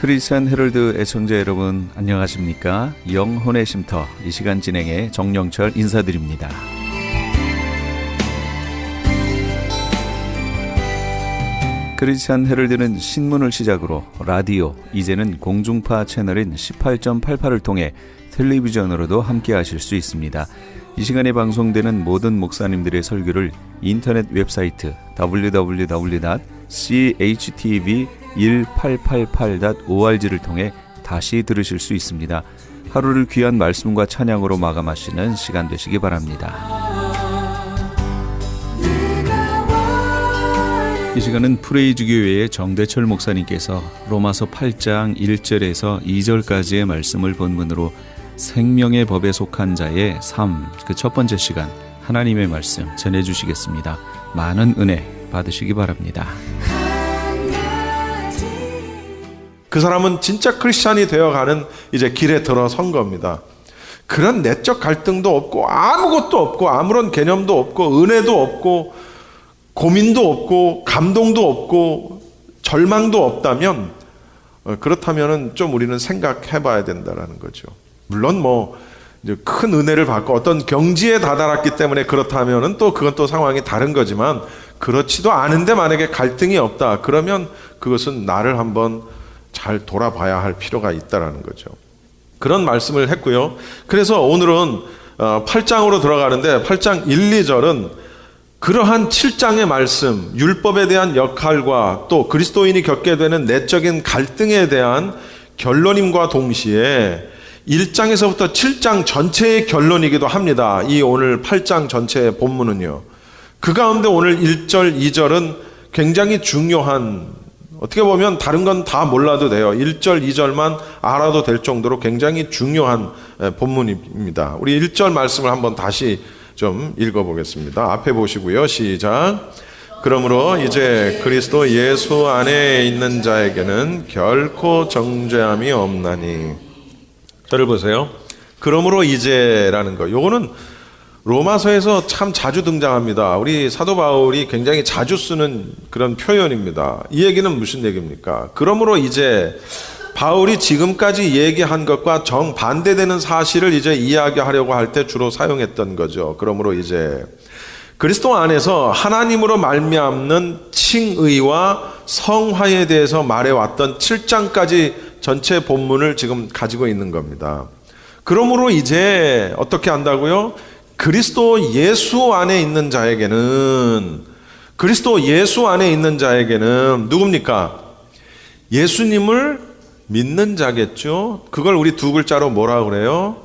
크리스천 헤럴드 애청자 여러분 안녕하십니까? 영혼의 쉼터 이 시간 진행의 정영철 인사드립니다. 크리스천 헤럴드는 신문을 시작으로 라디오, 이제는 공중파 채널인 18.88을 통해 텔레비전으로도 함께 하실 수 있습니다. 이 시간에 방송되는 모든 목사님들의 설교를 인터넷 웹사이트 www.chtv1888.org를 통해 다시 들으실 수 있습니다. 하루를 귀한 말씀과 찬양으로 마감하시는 시간 되시기 바랍니다. 이 시간은 프레이즈교회의 정대철 목사님께서 로마서 8장 1절에서 2절까지의 말씀을 본문으로 생명의 법에 속한 자의 삶, 그 첫 번째 시간 하나님의 말씀 전해주시겠습니다. 많은 은혜 받으시기 바랍니다. 그 사람은 진짜 크리스찬이 되어가는 이제 길에 들어선 겁니다. 그런 내적 갈등도 없고 아무것도 없고 아무런 개념도 없고 은혜도 없고 고민도 없고 감동도 없고 절망도 없다면 그렇다면 좀 우리는 생각해 봐야 된다는 거죠. 물론 이제 큰 은혜를 받고 어떤 경지에 다다랐기 때문에 그렇다면 그건 또 상황이 다른 거지만 그렇지도 않은데 만약에 갈등이 없다 그러면 그것은 나를 한번 잘 돌아봐야 할 필요가 있다라는 거죠. 그런 말씀을 했고요. 그래서 오늘은 8장으로 들어가는데 8장 1, 2절은 그러한 7장의 말씀, 율법에 대한 역할과 또 그리스도인이 겪게 되는 내적인 갈등에 대한 결론임과 동시에 1장에서부터 7장 전체의 결론이기도 합니다. 이 오늘 8장 전체의 본문은요. 그 가운데 오늘 1절, 2절은 굉장히 중요한, 어떻게 보면 다른 건 다 몰라도 돼요. 1절, 2절만 알아도 될 정도로 굉장히 중요한 본문입니다. 우리 1절 말씀을 한번 다시 좀 읽어보겠습니다. 앞에 보시고요. 시작. 그러므로 이제 그리스도 예수 안에 있는 자에게는 결코 정죄함이 없나니. 저를 보세요. 그러므로 이제라는 거. 요거는 로마서에서 참 자주 등장합니다. 우리 사도 바울이 굉장히 자주 쓰는 그런 표현입니다. 이 얘기는 무슨 얘기입니까? 그러므로 이제 바울이 지금까지 얘기한 것과 정반대되는 사실을 이제 이야기하려고 할 때 주로 사용했던 거죠. 그러므로 이제 그리스도 안에서 하나님으로 말미암는 칭의와 성화에 대해서 말해왔던 7장까지 전체 본문을 지금 가지고 있는 겁니다. 그러므로 이제 어떻게 한다고요? 그리스도 예수 안에 있는 자에게는 누굽니까? 예수님을 믿는 자겠죠. 그걸 우리 두 글자로 뭐라고 그래요?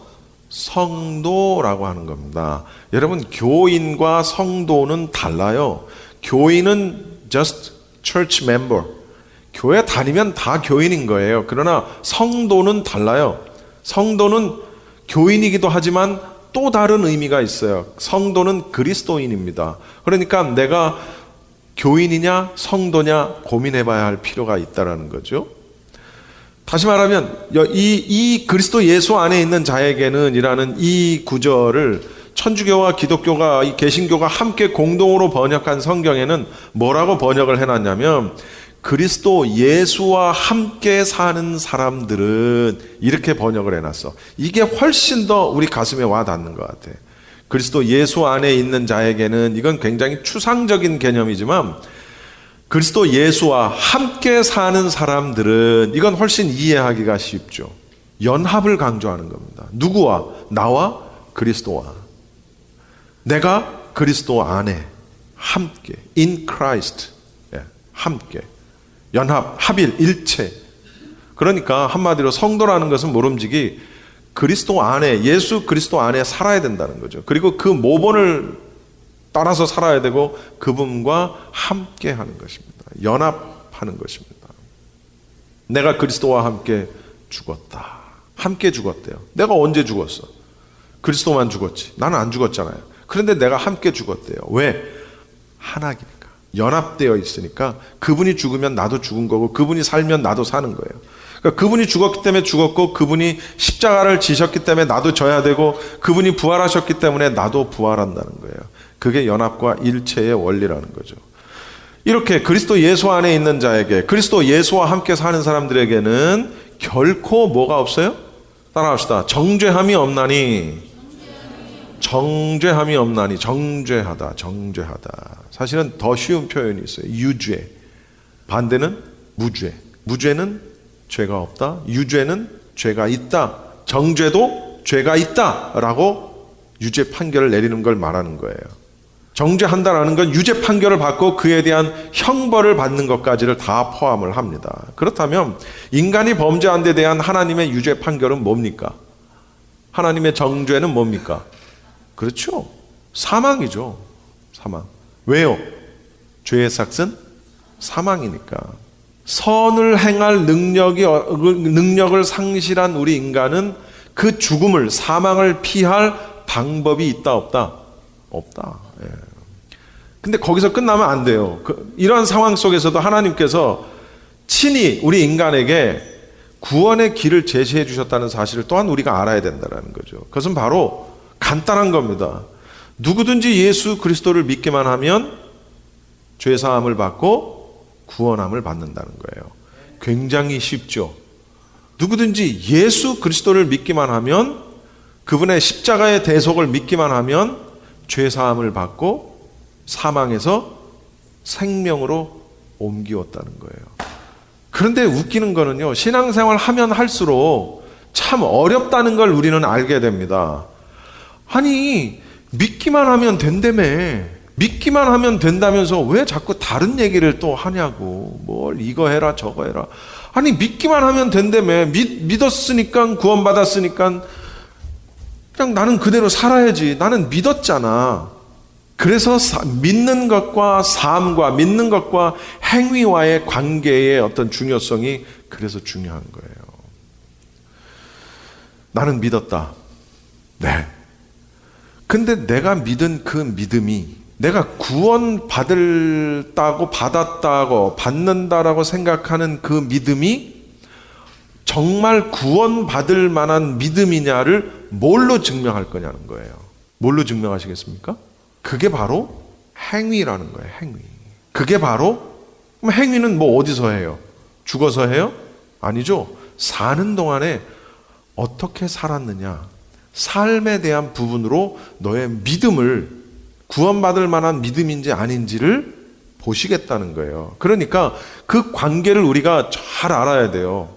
성도라고 하는 겁니다. 여러분, 교인과 성도는 달라요. 교인은 just church member. 교회 다니면 다 교인인 거예요. 그러나 성도는 달라요. 성도는 교인이기도 하지만 또 다른 의미가 있어요. 성도는 그리스도인입니다. 그러니까 내가 교인이냐 성도냐 고민해 봐야 할 필요가 있다는 거죠. 다시 말하면 이 그리스도 예수 안에 있는 자에게는 이라는 이 구절을 천주교와 기독교가 이 개신교가 함께 공동으로 번역한 성경에는 뭐라고 번역을 해놨냐면 그리스도 예수와 함께 사는 사람들은 이렇게 번역을 해놨어. 이게 훨씬 더 우리 가슴에 와 닿는 것 같아. 그리스도 예수 안에 있는 자에게는 이건 굉장히 추상적인 개념이지만 그리스도 예수와 함께 사는 사람들은 이건 훨씬 이해하기가 쉽죠. 연합을 강조하는 겁니다. 누구와? 나와 그리스도와. 내가 그리스도 안에 함께 in Christ 함께 연합, 합일, 일체. 그러니까 한마디로 성도라는 것은 모름지기 그리스도 안에, 예수 그리스도 안에 살아야 된다는 거죠. 그리고 그 모본을 따라서 살아야 되고 그분과 함께 하는 것입니다. 연합하는 것입니다. 내가 그리스도와 함께 죽었다. 함께 죽었대요. 내가 언제 죽었어? 그리스도만 죽었지. 나는 안 죽었잖아요. 그런데 내가 함께 죽었대요. 왜? 하나니까. 연합되어 있으니까 그분이 죽으면 나도 죽은 거고 그분이 살면 나도 사는 거예요. 그러니까 그분이 죽었기 때문에 죽었고 그분이 십자가를 지셨기 때문에 나도 져야 되고 그분이 부활하셨기 때문에 나도 부활한다는 거예요. 그게 연합과 일체의 원리라는 거죠. 이렇게 그리스도 예수 안에 있는 자에게, 그리스도 예수와 함께 사는 사람들에게는 결코 뭐가 없어요? 따라합시다. 정죄함이 없나니. 정죄함이 없나니. 정죄하다. 사실은 더 쉬운 표현이 있어요. 유죄. 반대는 무죄. 무죄는 죄가 없다. 유죄는 죄가 있다. 정죄도 죄가 있다 라고 유죄 판결을 내리는 걸 말하는 거예요. 정죄한다라는 건 유죄 판결을 받고 그에 대한 형벌을 받는 것까지를 다 포함을 합니다. 그렇다면 인간이 범죄한 데 대한 하나님의 유죄 판결은 뭡니까? 하나님의 정죄는 뭡니까? 그렇죠. 사망이죠. 사망. 왜요? 죄의 삭은 사망이니까. 선을 행할 능력을 상실한 우리 인간은 그 죽음을, 사망을 피할 방법이 있다 없다? 없다. 예. 근데 거기서 끝나면 안 돼요. 이러한 상황 속에서도 하나님께서 친히 우리 인간에게 구원의 길을 제시해 주셨다는 사실을 또한 우리가 알아야 된다는 거죠. 그것은 바로 간단한 겁니다. 누구든지 예수 그리스도를 믿기만 하면 죄사함을 받고 구원함을 받는다는 거예요. 굉장히 쉽죠. 누구든지 예수 그리스도를 믿기만 하면, 그분의 십자가의 대속을 믿기만 하면 죄사함을 받고 사망에서 생명으로 옮기었다는 거예요. 그런데 웃기는 거는요, 신앙생활 하면 할수록 참 어렵다는 걸 우리는 알게 됩니다. 아니, 믿기만 하면 된다며. 믿기만 하면 된다면서 왜 자꾸 다른 얘기를 또 하냐고. 뭘 이거 해라 저거 해라. 아니, 믿기만 하면 된다며. 믿었으니까, 구원받았으니까 그냥 나는 그대로 살아야지. 나는 믿었잖아. 그래서 믿는 것과 삶과, 믿는 것과 행위와의 관계의 어떤 중요성이 그래서 중요한 거예요. 나는 믿었다. 네. 근데 내가 믿은 그 믿음이, 내가 구원받았다고 받는다라고 생각하는 그 믿음이 정말 구원받을 만한 믿음이냐를 뭘로 증명할 거냐는 거예요. 뭘로 증명하시겠습니까? 그게 바로 행위라는 거예요. 행위. 그게 바로, 그럼 행위는 뭐 어디서 해요? 죽어서 해요? 아니죠. 사는 동안에 어떻게 살았느냐, 삶에 대한 부분으로 너의 믿음을, 구원받을 만한 믿음인지 아닌지를 보시겠다는 거예요. 그러니까 그 관계를 우리가 잘 알아야 돼요.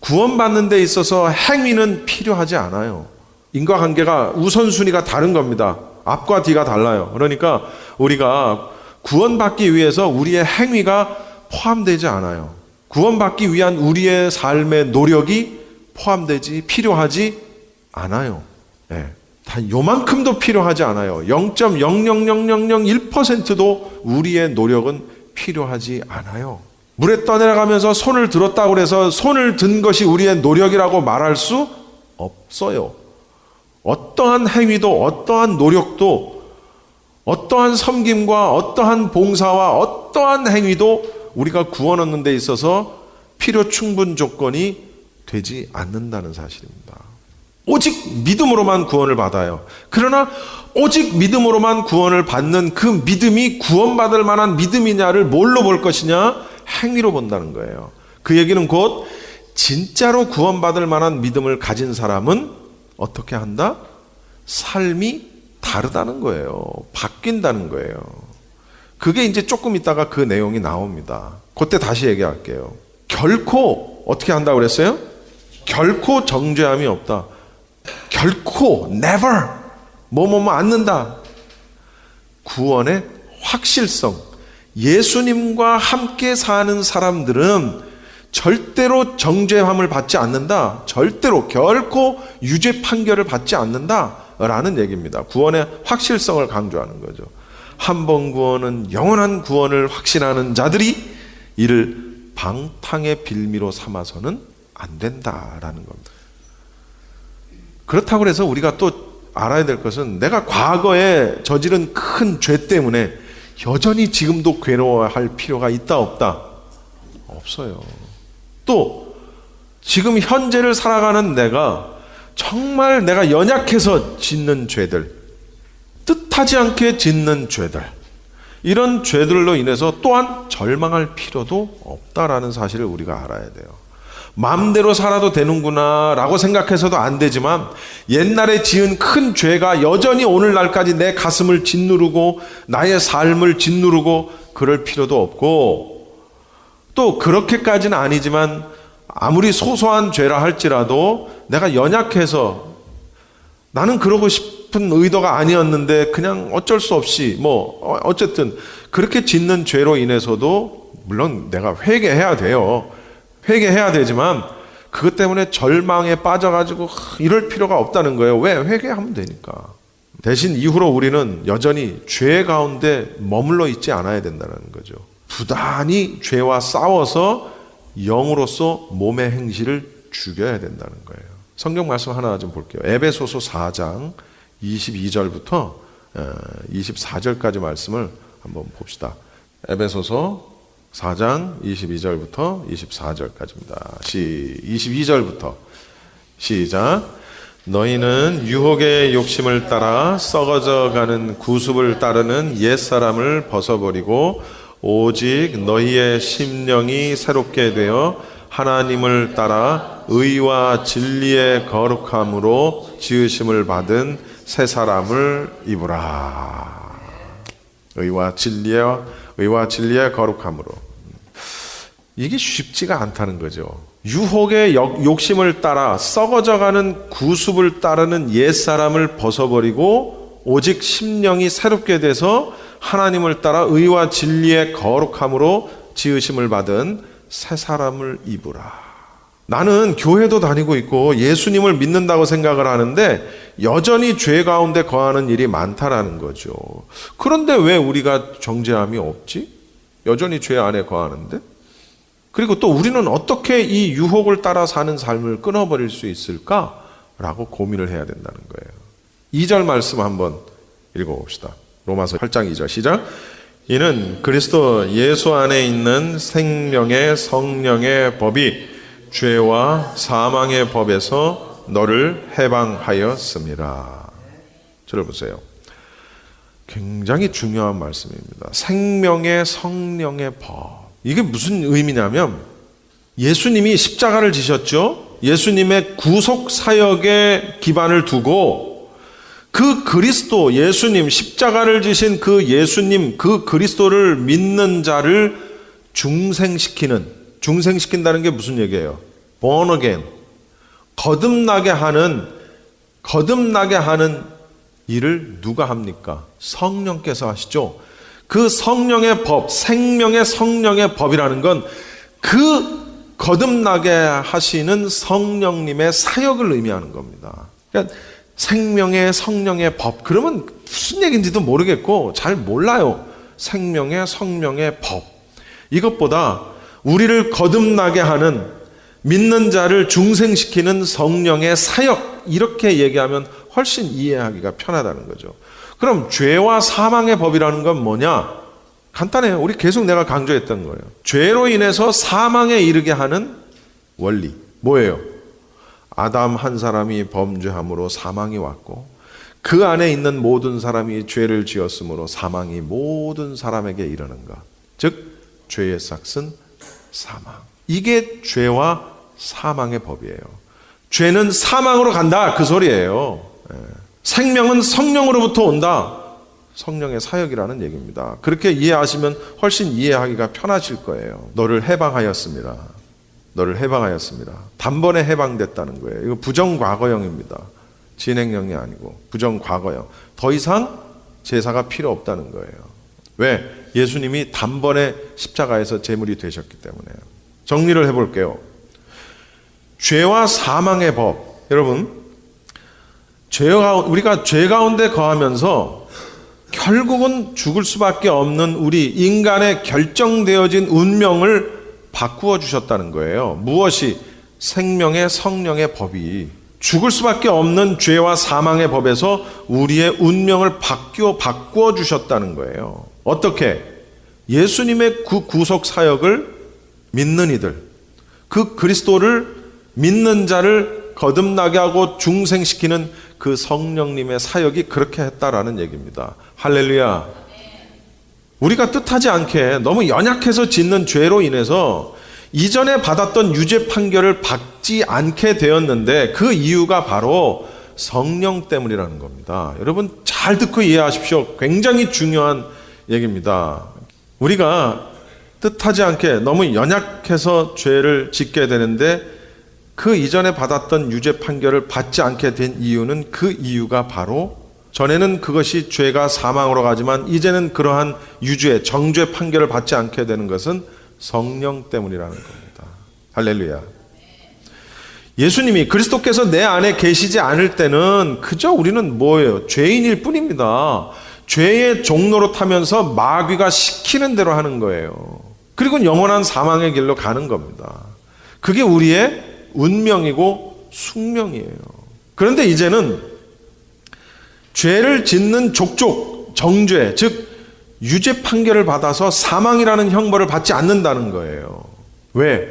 구원받는 데 있어서 행위는 필요하지 않아요. 인과관계가 우선순위가 다른 겁니다. 앞과 뒤가 달라요. 그러니까 우리가 구원받기 위해서 우리의 행위가 포함되지 않아요. 구원받기 위한 우리의 삶의 노력이 필요하지 않아요. 네. 다 요만큼도 필요하지 않아요. 0.00001%도 우리의 노력은 필요하지 않아요. 물에 떠내려가면서 손을 들었다고 해서 손을 든 것이 우리의 노력이라고 말할 수 없어요. 어떠한 행위도, 어떠한 노력도, 어떠한 섬김과 어떠한 봉사와 어떠한 행위도 우리가 구원 얻는 데 있어서 필요 충분 조건이 되지 않는다는 사실입니다. 오직 믿음으로만 구원을 받아요. 그러나 오직 믿음으로만 구원을 받는 그 믿음이 구원받을 만한 믿음이냐를 뭘로 볼 것이냐? 행위로 본다는 거예요. 그 얘기는 곧 진짜로 구원받을 만한 믿음을 가진 사람은 어떻게 한다? 삶이 다르다는 거예요. 바뀐다는 거예요. 그게 이제 조금 있다가 그 내용이 나옵니다. 그때 다시 얘기할게요. 결코 어떻게 한다고 그랬어요? 결코 정죄함이 없다. 결코 never 뭐뭐뭐 않는다. 구원의 확실성. 예수님과 함께 사는 사람들은 절대로 정죄함을 받지 않는다. 절대로 결코 유죄 판결을 받지 않는다라는 얘기입니다. 구원의 확실성을 강조하는 거죠. 한 번 구원은 영원한 구원을 확신하는 자들이 이를 방탕의 빌미로 삼아서는 안 된다라는 겁니다. 그렇다고 해서 우리가 또 알아야 될 것은 내가 과거에 저지른 큰 죄 때문에 여전히 지금도 괴로워할 필요가 있다 없다? 없어요. 또 지금 현재를 살아가는 내가 정말 내가 연약해서 짓는 죄들, 뜻하지 않게 짓는 죄들, 이런 죄들로 인해서 또한 절망할 필요도 없다라는 사실을 우리가 알아야 돼요. 마음대로 살아도 되는구나 라고 생각해서도 안 되지만 옛날에 지은 큰 죄가 여전히 오늘날까지 내 가슴을 짓누르고 나의 삶을 짓누르고 그럴 필요도 없고, 또 그렇게까지는 아니지만 아무리 소소한 죄라 할지라도 내가 연약해서 나는 그러고 싶은 의도가 아니었는데 그냥 어쩔 수 없이 어쨌든 그렇게 짓는 죄로 인해서도 물론 내가 회개해야 돼요. 회개해야 되지만 그것 때문에 절망에 빠져가지고 이럴 필요가 없다는 거예요. 왜? 회개하면 되니까. 대신 이후로 우리는 여전히 죄 가운데 머물러 있지 않아야 된다는 거죠. 부단히 죄와 싸워서 영으로서 몸의 행실을 죽여야 된다는 거예요. 성경 말씀 하나 좀 볼게요. 에베소서 4장 22절부터 24절까지 말씀을 한번 봅시다. 에베소서 4장 22절부터 24절까지입니다. 22절부터 시작. 너희는 유혹의 욕심을 따라 썩어져 가는 구습을 따르는 옛사람을 벗어버리고 오직 너희의 심령이 새롭게 되어 하나님을 따라 의와 진리의 거룩함으로 지으심을 받은 새 사람을 입으라. 의와 진리의 거룩함으로. 이게 쉽지가 않다는 거죠. 유혹의 욕심을 따라 썩어져가는 구습을 따르는 옛사람을 벗어버리고 오직 심령이 새롭게 돼서 하나님을 따라 의와 진리의 거룩함으로 지으심을 받은 새 사람을 입으라. 나는 교회도 다니고 있고 예수님을 믿는다고 생각을 하는데 여전히 죄 가운데 거하는 일이 많다라는 거죠. 그런데 왜 우리가 정죄함이 없지? 여전히 죄 안에 거하는데? 그리고 또 우리는 어떻게 이 유혹을 따라 사는 삶을 끊어버릴 수 있을까라고 고민을 해야 된다는 거예요. 2절 말씀 한번 읽어봅시다. 로마서 8장 2절 시작. 이는 그리스도 예수 안에 있는 생명의 성령의 법이 죄와 사망의 법에서 너를 해방하였습니다. 저를 보세요. 굉장히 중요한 말씀입니다. 생명의 성령의 법. 이게 무슨 의미냐면 예수님이 십자가를 지셨죠. 예수님의 구속 사역에 기반을 두고 그 그리스도 예수님, 십자가를 지신 그 예수님, 그 그리스도를 믿는 자를 중생시킨다는 게 무슨 얘기예요? born again. 거듭나게 하는 일을 누가 합니까? 성령께서 하시죠. 그 성령의 법, 생명의 성령의 법이라는 건 그 거듭나게 하시는 성령님의 사역을 의미하는 겁니다. 그러니까 생명의 성령의 법, 그러면 무슨 얘기인지도 모르겠고 잘 몰라요. 생명의 성령의 법. 이것보다 우리를 거듭나게 하는, 믿는 자를 중생시키는 성령의 사역, 이렇게 얘기하면 훨씬 이해하기가 편하다는 거죠. 그럼 죄와 사망의 법이라는 건 뭐냐? 간단해요. 우리 계속 내가 강조했던 거예요. 죄로 인해서 사망에 이르게 하는 원리. 뭐예요? 아담 한 사람이 범죄함으로 사망이 왔고 그 안에 있는 모든 사람이 죄를 지었으므로 사망이 모든 사람에게 이르는 것. 즉 죄의 삭은 사망. 이게 죄와 사망의 법이에요. 죄는 사망으로 간다, 그 소리예요. 생명은 성령으로부터 온다. 성령의 사역이라는 얘기입니다. 그렇게 이해하시면 훨씬 이해하기가 편하실 거예요. 너를 해방하였습니다. 너를 해방하였습니다. 단번에 해방됐다는 거예요. 이거 부정과거형입니다. 진행형이 아니고 부정과거형. 더 이상 제사가 필요 없다는 거예요. 왜? 예수님이 단번에 십자가에서 제물이 되셨기 때문에요. 정리를 해볼게요. 죄와 사망의 법. 여러분, 우리가 죄 가운데 거하면서 결국은 죽을 수밖에 없는 우리 인간의 결정되어진 운명을 바꾸어 주셨다는 거예요. 무엇이? 생명의 성령의 법이 죽을 수밖에 없는 죄와 사망의 법에서 우리의 운명을 바꾸어 주셨다는 거예요. 어떻게? 예수님의 그 구속 사역을 믿는 이들, 그 그리스도를 믿는 자를 거듭나게 하고 중생시키는 그 성령님의 사역이 그렇게 했다라는 얘기입니다. 할렐루야. 우리가 뜻하지 않게 너무 연약해서 짓는 죄로 인해서 이전에 받았던 유죄 판결을 받지 않게 되었는데 그 이유가 바로 성령 때문이라는 겁니다. 여러분 잘 듣고 이해하십시오. 굉장히 중요한 얘기입니다. 우리가 뜻하지 않게 너무 연약해서 죄를 짓게 되는데 그 이전에 받았던 유죄 판결을 받지 않게 된 이유는 그 이유가 바로 전에는 그것이 죄가 사망으로 가지만 이제는 그러한 유죄, 정죄 판결을 받지 않게 되는 것은 성령 때문이라는 겁니다. 할렐루야. 예수님이 그리스도께서 내 안에 계시지 않을 때는 그저 우리는 뭐예요? 죄인일 뿐입니다. 죄의 종로로 타면서 마귀가 시키는 대로 하는 거예요. 그리고 영원한 사망의 길로 가는 겁니다. 그게 우리의 운명이고 숙명이에요. 그런데 이제는 죄를 짓는 족족, 정죄, 즉 유죄 판결을 받아서 사망이라는 형벌을 받지 않는다는 거예요. 왜?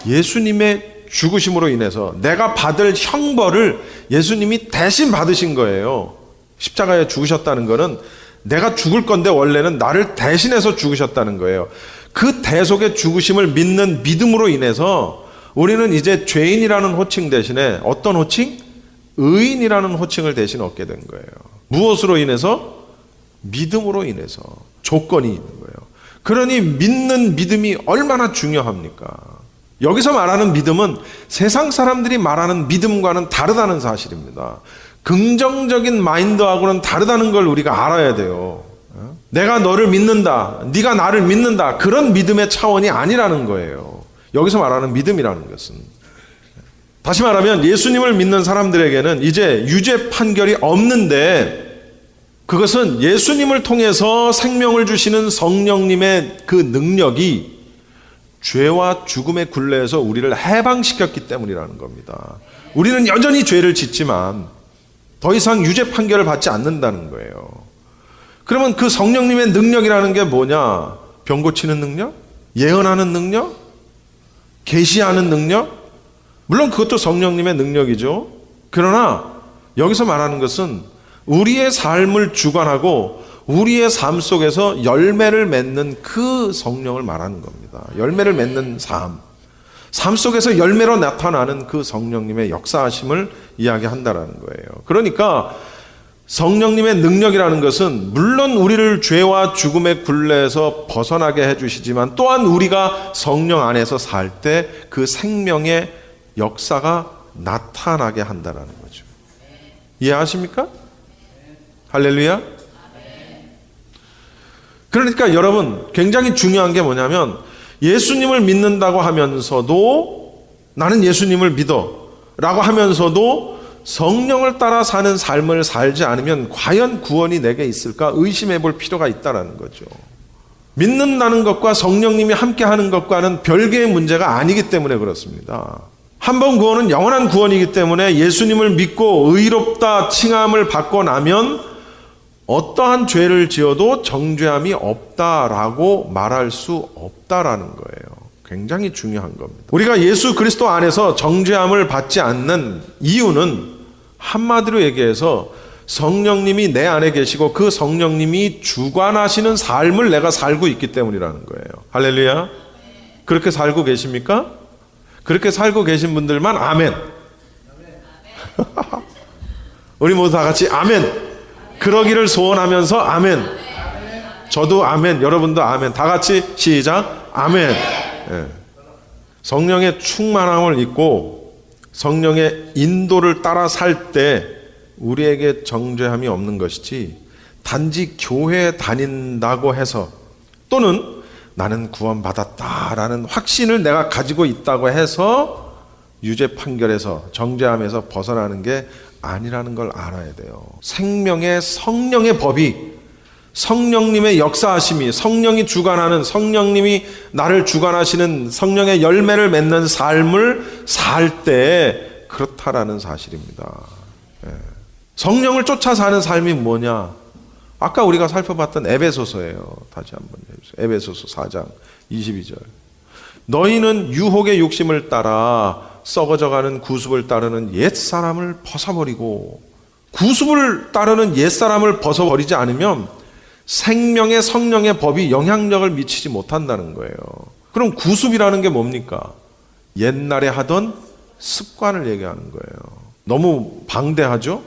예수님의 죽으심으로 인해서 내가 받을 형벌을 예수님이 대신 받으신 거예요. 십자가에 죽으셨다는 것은 내가 죽을 건데 원래는 나를 대신해서 죽으셨다는 거예요. 그 대속의 죽으심을 믿는 믿음으로 인해서 우리는 이제 죄인이라는 호칭 대신에 어떤 호칭? 의인이라는 호칭을 대신 얻게 된 거예요. 무엇으로 인해서? 믿음으로 인해서. 조건이 있는 거예요. 그러니 믿는 믿음이 얼마나 중요합니까? 여기서 말하는 믿음은 세상 사람들이 말하는 믿음과는 다르다는 사실입니다. 긍정적인 마인드하고는 다르다는 걸 우리가 알아야 돼요. 내가 너를 믿는다, 네가 나를 믿는다, 그런 믿음의 차원이 아니라는 거예요. 여기서 말하는 믿음이라는 것은. 다시 말하면 예수님을 믿는 사람들에게는 이제 유죄 판결이 없는데 그것은 예수님을 통해서 생명을 주시는 성령님의 그 능력이 죄와 죽음의 굴레에서 우리를 해방시켰기 때문이라는 겁니다. 우리는 여전히 죄를 짓지만 더 이상 유죄 판결을 받지 않는다는 거예요. 그러면 그 성령님의 능력이라는 게 뭐냐? 병 고치는 능력? 예언하는 능력? 계시하는 능력? 물론 그것도 성령님의 능력이죠. 그러나 여기서 말하는 것은 우리의 삶을 주관하고 우리의 삶 속에서 열매를 맺는 그 성령을 말하는 겁니다. 열매를 맺는 삶. 삶 속에서 열매로 나타나는 그 성령님의 역사하심을 이야기한다라는 거예요. 그러니까 성령님의 능력이라는 것은 물론 우리를 죄와 죽음의 굴레에서 벗어나게 해주시지만 또한 우리가 성령 안에서 살 때 그 생명의 역사가 나타나게 한다는 거죠. 이해하십니까? 할렐루야. 그러니까 여러분 굉장히 중요한 게 뭐냐면 예수님을 믿는다고 하면서도 나는 예수님을 믿어 라고 하면서도 성령을 따라 사는 삶을 살지 않으면 과연 구원이 내게 있을까 의심해 볼 필요가 있다는 거죠. 믿는다는 것과 성령님이 함께하는 것과는 별개의 문제가 아니기 때문에 그렇습니다. 한 번 구원은 영원한 구원이기 때문에 예수님을 믿고 의롭다 칭함을 받고 나면 어떠한 죄를 지어도 정죄함이 없다라고 말할 수 없다라는 거예요. 굉장히 중요한 겁니다. 우리가 예수 그리스도 안에서 정죄함을 받지 않는 이유는 한마디로 얘기해서 성령님이 내 안에 계시고 그 성령님이 주관하시는 삶을 내가 살고 있기 때문이라는 거예요. 할렐루야. 그렇게 살고 계십니까? 그렇게 살고 계신 분들만 아멘. 우리 모두 다 같이 아멘. 그러기를 소원하면서 아멘. 저도 아멘. 여러분도 아멘. 다 같이 시작. 아멘. 네. 성령의 충만함을 입고 성령의 인도를 따라 살 때 우리에게 정죄함이 없는 것이지 단지 교회에 다닌다고 해서 또는 나는 구원받았다라는 확신을 내가 가지고 있다고 해서 유죄 판결에서 정죄함에서 벗어나는 게 아니라는 걸 알아야 돼요. 생명의 성령의 법이 성령님의 역사하심이 성령이 주관하는 성령님이 나를 주관하시는 성령의 열매를 맺는 삶을 살 때 그렇다라는 사실입니다. 성령을 쫓아 사는 삶이 뭐냐? 아까 우리가 살펴봤던 에베소서예요. 다시 한번 해주세요. 에베소서 4장 22절. 너희는 유혹의 욕심을 따라 썩어져가는 구습을 따르는 옛사람을 벗어버리고 구습을 따르는 옛사람을 벗어버리지 않으면 생명의 성령의 법이 영향력을 미치지 못한다는 거예요. 그럼 구습이라는 게 뭡니까? 옛날에 하던 습관을 얘기하는 거예요. 너무 방대하죠?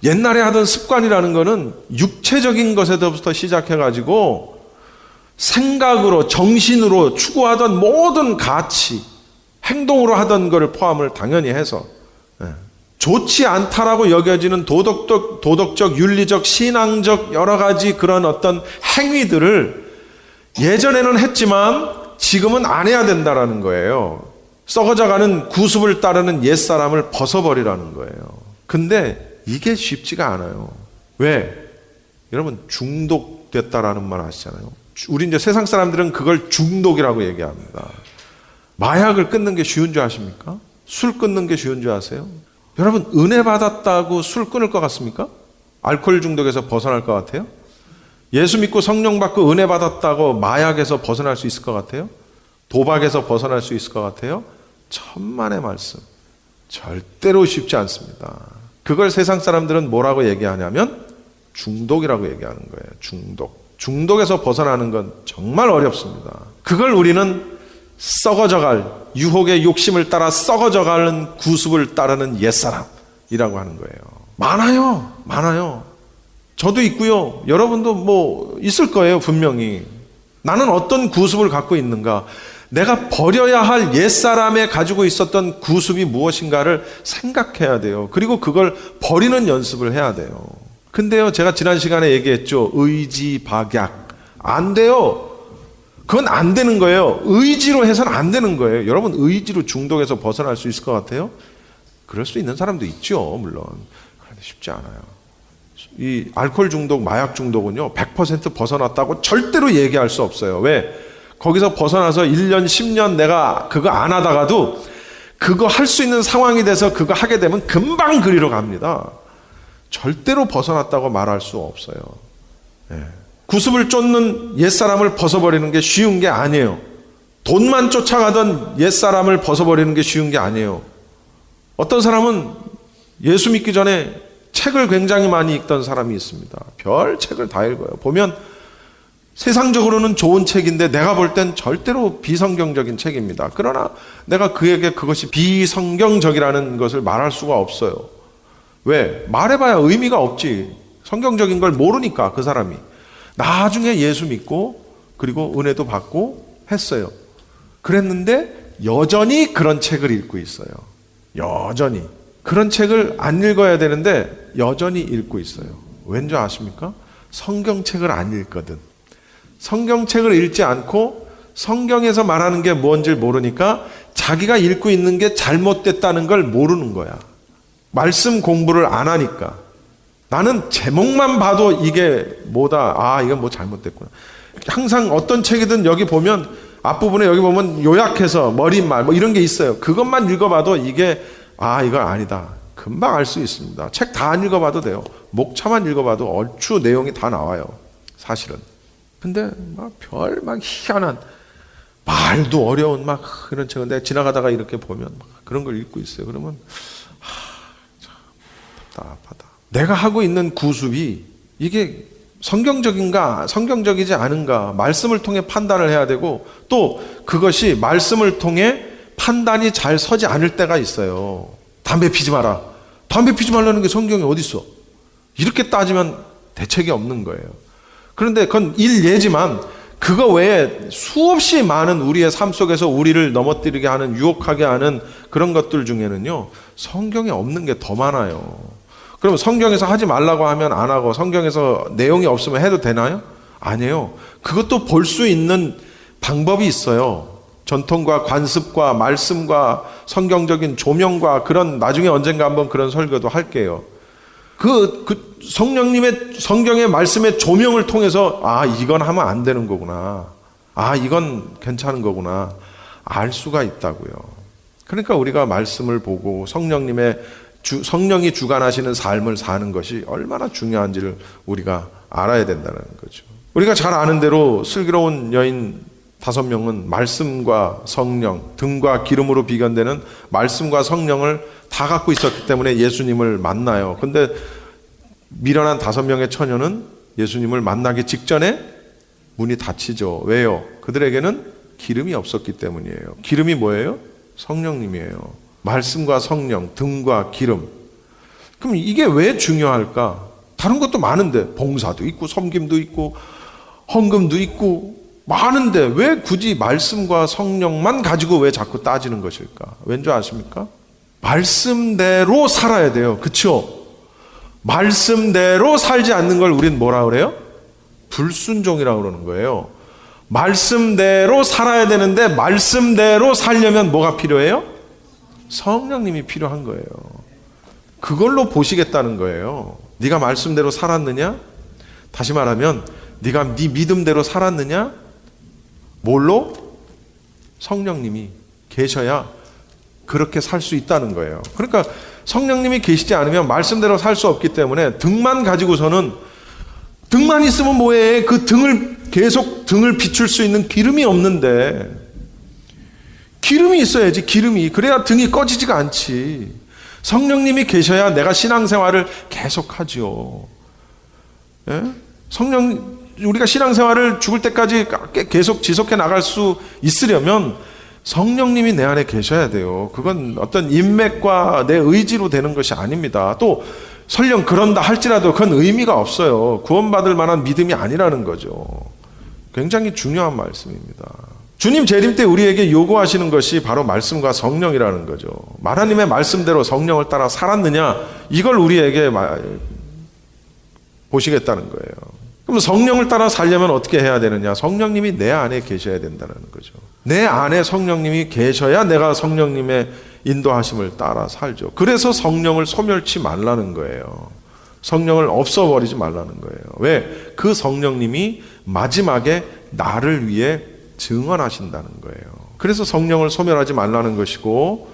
옛날에 하던 습관이라는 거는 육체적인 것에서부터 시작해가지고 생각으로, 정신으로 추구하던 모든 가치, 행동으로 하던 것을 포함을 당연히 해서 좋지 않다라고 여겨지는 도덕적, 윤리적, 신앙적 여러 가지 그런 어떤 행위들을 예전에는 했지만 지금은 안 해야 된다라는 거예요. 썩어져가는 구습을 따르는 옛사람을 벗어버리라는 거예요. 근데 이게 쉽지가 않아요. 왜? 여러분 중독됐다라는 말 아시잖아요. 우리 이제 세상 사람들은 그걸 중독이라고 얘기합니다. 마약을 끊는 게 쉬운 줄 아십니까? 술 끊는 게 쉬운 줄 아세요? 여러분 은혜 받았다고 술 끊을 것 같습니까? 알코올 중독에서 벗어날 것 같아요? 예수 믿고 성령 받고 은혜 받았다고 마약에서 벗어날 수 있을 것 같아요? 도박에서 벗어날 수 있을 것 같아요? 천만의 말씀. 절대로 쉽지 않습니다. 그걸 세상 사람들은 뭐라고 얘기하냐면 중독이라고 얘기하는 거예요. 중독. 중독에서 벗어나는 건 정말 어렵습니다. 그걸 우리는 썩어져갈 유혹의 욕심을 따라 썩어져가는 구습을 따르는 옛사람이라고 하는 거예요. 많아요. 저도 있고요. 여러분도 뭐 있을 거예요. 분명히. 나는 어떤 구습을 갖고 있는가? 내가 버려야 할 옛사람에 가지고 있었던 구습이 무엇인가를 생각해야 돼요. 그리고 그걸 버리는 연습을 해야 돼요. 근데요, 제가 지난 시간에 얘기했죠. 의지박약. 안 돼요. 그건 안 되는 거예요. 의지로 해서는 안 되는 거예요. 여러분 의지로 중독에서 벗어날 수 있을 것 같아요? 그럴 수 있는 사람도 있죠. 물론. 그런데 쉽지 않아요. 이 알코올 중독, 마약 중독은요. 100% 벗어났다고 절대로 얘기할 수 없어요. 왜? 거기서 벗어나서 1년, 10년 내가 그거 안 하다가도 그거 할 수 있는 상황이 돼서 그거 하게 되면 금방 그리로 갑니다. 절대로 벗어났다고 말할 수 없어요. 예. 구습을 쫓는 옛사람을 벗어버리는 게 쉬운 게 아니에요. 돈만 쫓아가던 옛사람을 벗어버리는 게 쉬운 게 아니에요. 어떤 사람은 예수 믿기 전에 책을 굉장히 많이 읽던 사람이 있습니다. 별 책을 다 읽어요. 보면 세상적으로는 좋은 책인데 내가 볼 땐 절대로 비성경적인 책입니다. 그러나 내가 그에게 그것이 비성경적이라는 것을 말할 수가 없어요. 왜? 말해봐야 의미가 없지. 성경적인 걸 모르니까 그 사람이. 나중에 예수 믿고 그리고 은혜도 받고 했어요. 그랬는데 여전히 그런 책을 읽고 있어요. 여전히. 그런 책을 안 읽어야 되는데 여전히 읽고 있어요. 왠지 아십니까? 성경책을 안 읽거든. 성경책을 읽지 않고 성경에서 말하는 게 뭔지 모르니까 자기가 읽고 있는 게 잘못됐다는 걸 모르는 거야. 말씀 공부를 안 하니까. 나는 제목만 봐도 이게 뭐다. 아, 이건 뭐 잘못됐구나. 항상 어떤 책이든 여기 보면 앞부분에 여기 보면 요약해서 머릿말 뭐 이런 게 있어요. 그것만 읽어봐도 이게 아, 이건 아니다. 금방 알 수 있습니다. 책 다 안 읽어봐도 돼요. 목차만 읽어봐도 얼추 내용이 다 나와요. 사실은. 근데 막 희한한 말도 어려운 막 그런 책은 내가 지나가다가 이렇게 보면 막 그런 걸 읽고 있어요. 그러면 참 답답하다. 내가 하고 있는 구습이 이게 성경적인가 성경적이지 않은가 말씀을 통해 판단을 해야 되고 또 그것이 말씀을 통해 판단이 잘 서지 않을 때가 있어요. 담배 피지 마라. 담배 피지 말라는 게 성경에 어디 있어? 이렇게 따지면 대책이 없는 거예요. 그런데 그건 일예지만 그거 외에 수없이 많은 우리의 삶 속에서 우리를 넘어뜨리게 하는 유혹하게 하는 그런 것들 중에는요. 성경에 없는 게 더 많아요. 그럼 성경에서 하지 말라고 하면 안 하고 성경에서 내용이 없으면 해도 되나요? 아니에요. 그것도 볼 수 있는 방법이 있어요. 전통과 관습과 말씀과 성경적인 조명과 그런 나중에 언젠가 한번 그런 설교도 할게요. 그 성령님의 성경의 말씀의 조명을 통해서 아 이건 하면 안 되는 거구나. 아 이건 괜찮은 거구나. 알 수가 있다고요. 그러니까 우리가 말씀을 보고 성령이 주관하시는 삶을 사는 것이 얼마나 중요한지를 우리가 알아야 된다는 거죠. 우리가 잘 아는 대로 슬기로운 여인 5명은 말씀과 성령, 등과 기름으로 비견되는 말씀과 성령을 다 갖고 있었기 때문에 예수님을 만나요. 근데 미련한 5명의 처녀는 예수님을 만나기 직전에 문이 닫히죠. 왜요? 그들에게는 기름이 없었기 때문이에요. 기름이 뭐예요? 성령님이에요. 말씀과 성령, 등과 기름. 그럼 이게 왜 중요할까? 다른 것도 많은데 봉사도 있고 섬김도 있고 헌금도 있고 많은데 왜 굳이 말씀과 성령만 가지고 왜 자꾸 따지는 것일까? 왠지 아십니까? 말씀대로 살아야 돼요. 그렇죠? 말씀대로 살지 않는 걸 우린 뭐라 그래요? 불순종이라고 그러는 거예요. 말씀대로 살아야 되는데 말씀대로 살려면 뭐가 필요해요? 성령님이 필요한 거예요. 그걸로 보시겠다는 거예요. 네가 말씀대로 살았느냐? 다시 말하면 네가 네 믿음대로 살았느냐? 뭘로? 성령님이 계셔야 그렇게 살 수 있다는 거예요. 그러니까 성령님이 계시지 않으면 말씀대로 살 수 없기 때문에 등만 가지고서는 등만 있으면 뭐해? 그 등을 계속 등을 비출 수 있는 기름이 없는데 기름이 있어야지. 기름이 그래야 등이 꺼지지가 않지. 성령님이 계셔야 내가 신앙생활을 계속하죠. 예? 우리가 신앙생활을 죽을 때까지 계속 지속해 나갈 수 있으려면 성령님이 내 안에 계셔야 돼요. 그건 어떤 인맥과 내 의지로 되는 것이 아닙니다. 또 설령 그런다 할지라도 그건 의미가 없어요. 구원받을 만한 믿음이 아니라는 거죠. 굉장히 중요한 말씀입니다. 주님 재림 때 우리에게 요구하시는 것이 바로 말씀과 성령이라는 거죠. 하나님의 말씀대로 성령을 따라 살았느냐, 이걸 우리에게 보시겠다는 거예요. 그럼 성령을 따라 살려면 어떻게 해야 되느냐? 성령님이 내 안에 계셔야 된다는 거죠. 내 안에 성령님이 계셔야 내가 성령님의 인도하심을 따라 살죠. 그래서 성령을 소멸치 말라는 거예요. 성령을 없어버리지 말라는 거예요. 왜? 그 성령님이 마지막에 나를 위해 증언하신다는 거예요. 그래서 성령을 소멸하지 말라는 것이고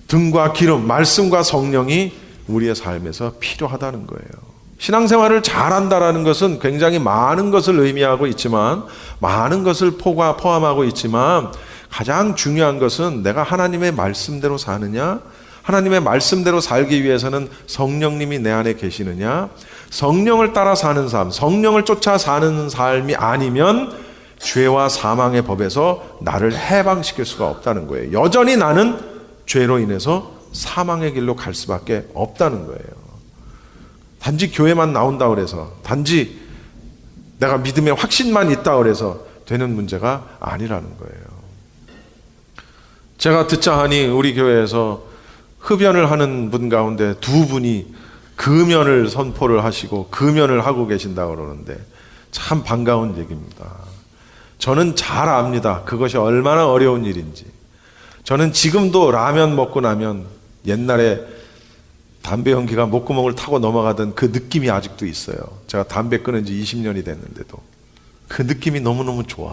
등과 기름, 말씀과 성령이 우리의 삶에서 필요하다는 거예요. 신앙생활을 잘한다라는 것은 굉장히 많은 것을 의미하고 있지만, 많은 것을 포함하고 있지만, 가장 중요한 것은 내가 하나님의 말씀대로 사느냐, 하나님의 말씀대로 살기 위해서는 성령님이 내 안에 계시느냐, 성령을 따라 사는 삶, 성령을 쫓아 사는 삶이 아니면 죄와 사망의 법에서 나를 해방시킬 수가 없다는 거예요. 여전히 나는 죄로 인해서 사망의 길로 갈 수밖에 없다는 거예요. 단지 교회만 나온다 그래서, 단지 내가 믿음의 확신만 있다 그래서 되는 문제가 아니라는 거예요. 제가 듣자 하니 우리 교회에서 흡연을 하는 분 가운데 두 분이 금연을 선포를 하시고 금연을 하고 계신다고 그러는데 참 반가운 얘기입니다. 저는 잘 압니다. 그것이 얼마나 어려운 일인지. 저는 지금도 라면 먹고 나면 옛날에 담배 연기가 목구멍을 타고 넘어가던 그 느낌이 아직도 있어요. 제가 담배 끊은 지 20년이 됐는데도 그 느낌이 너무너무 좋아.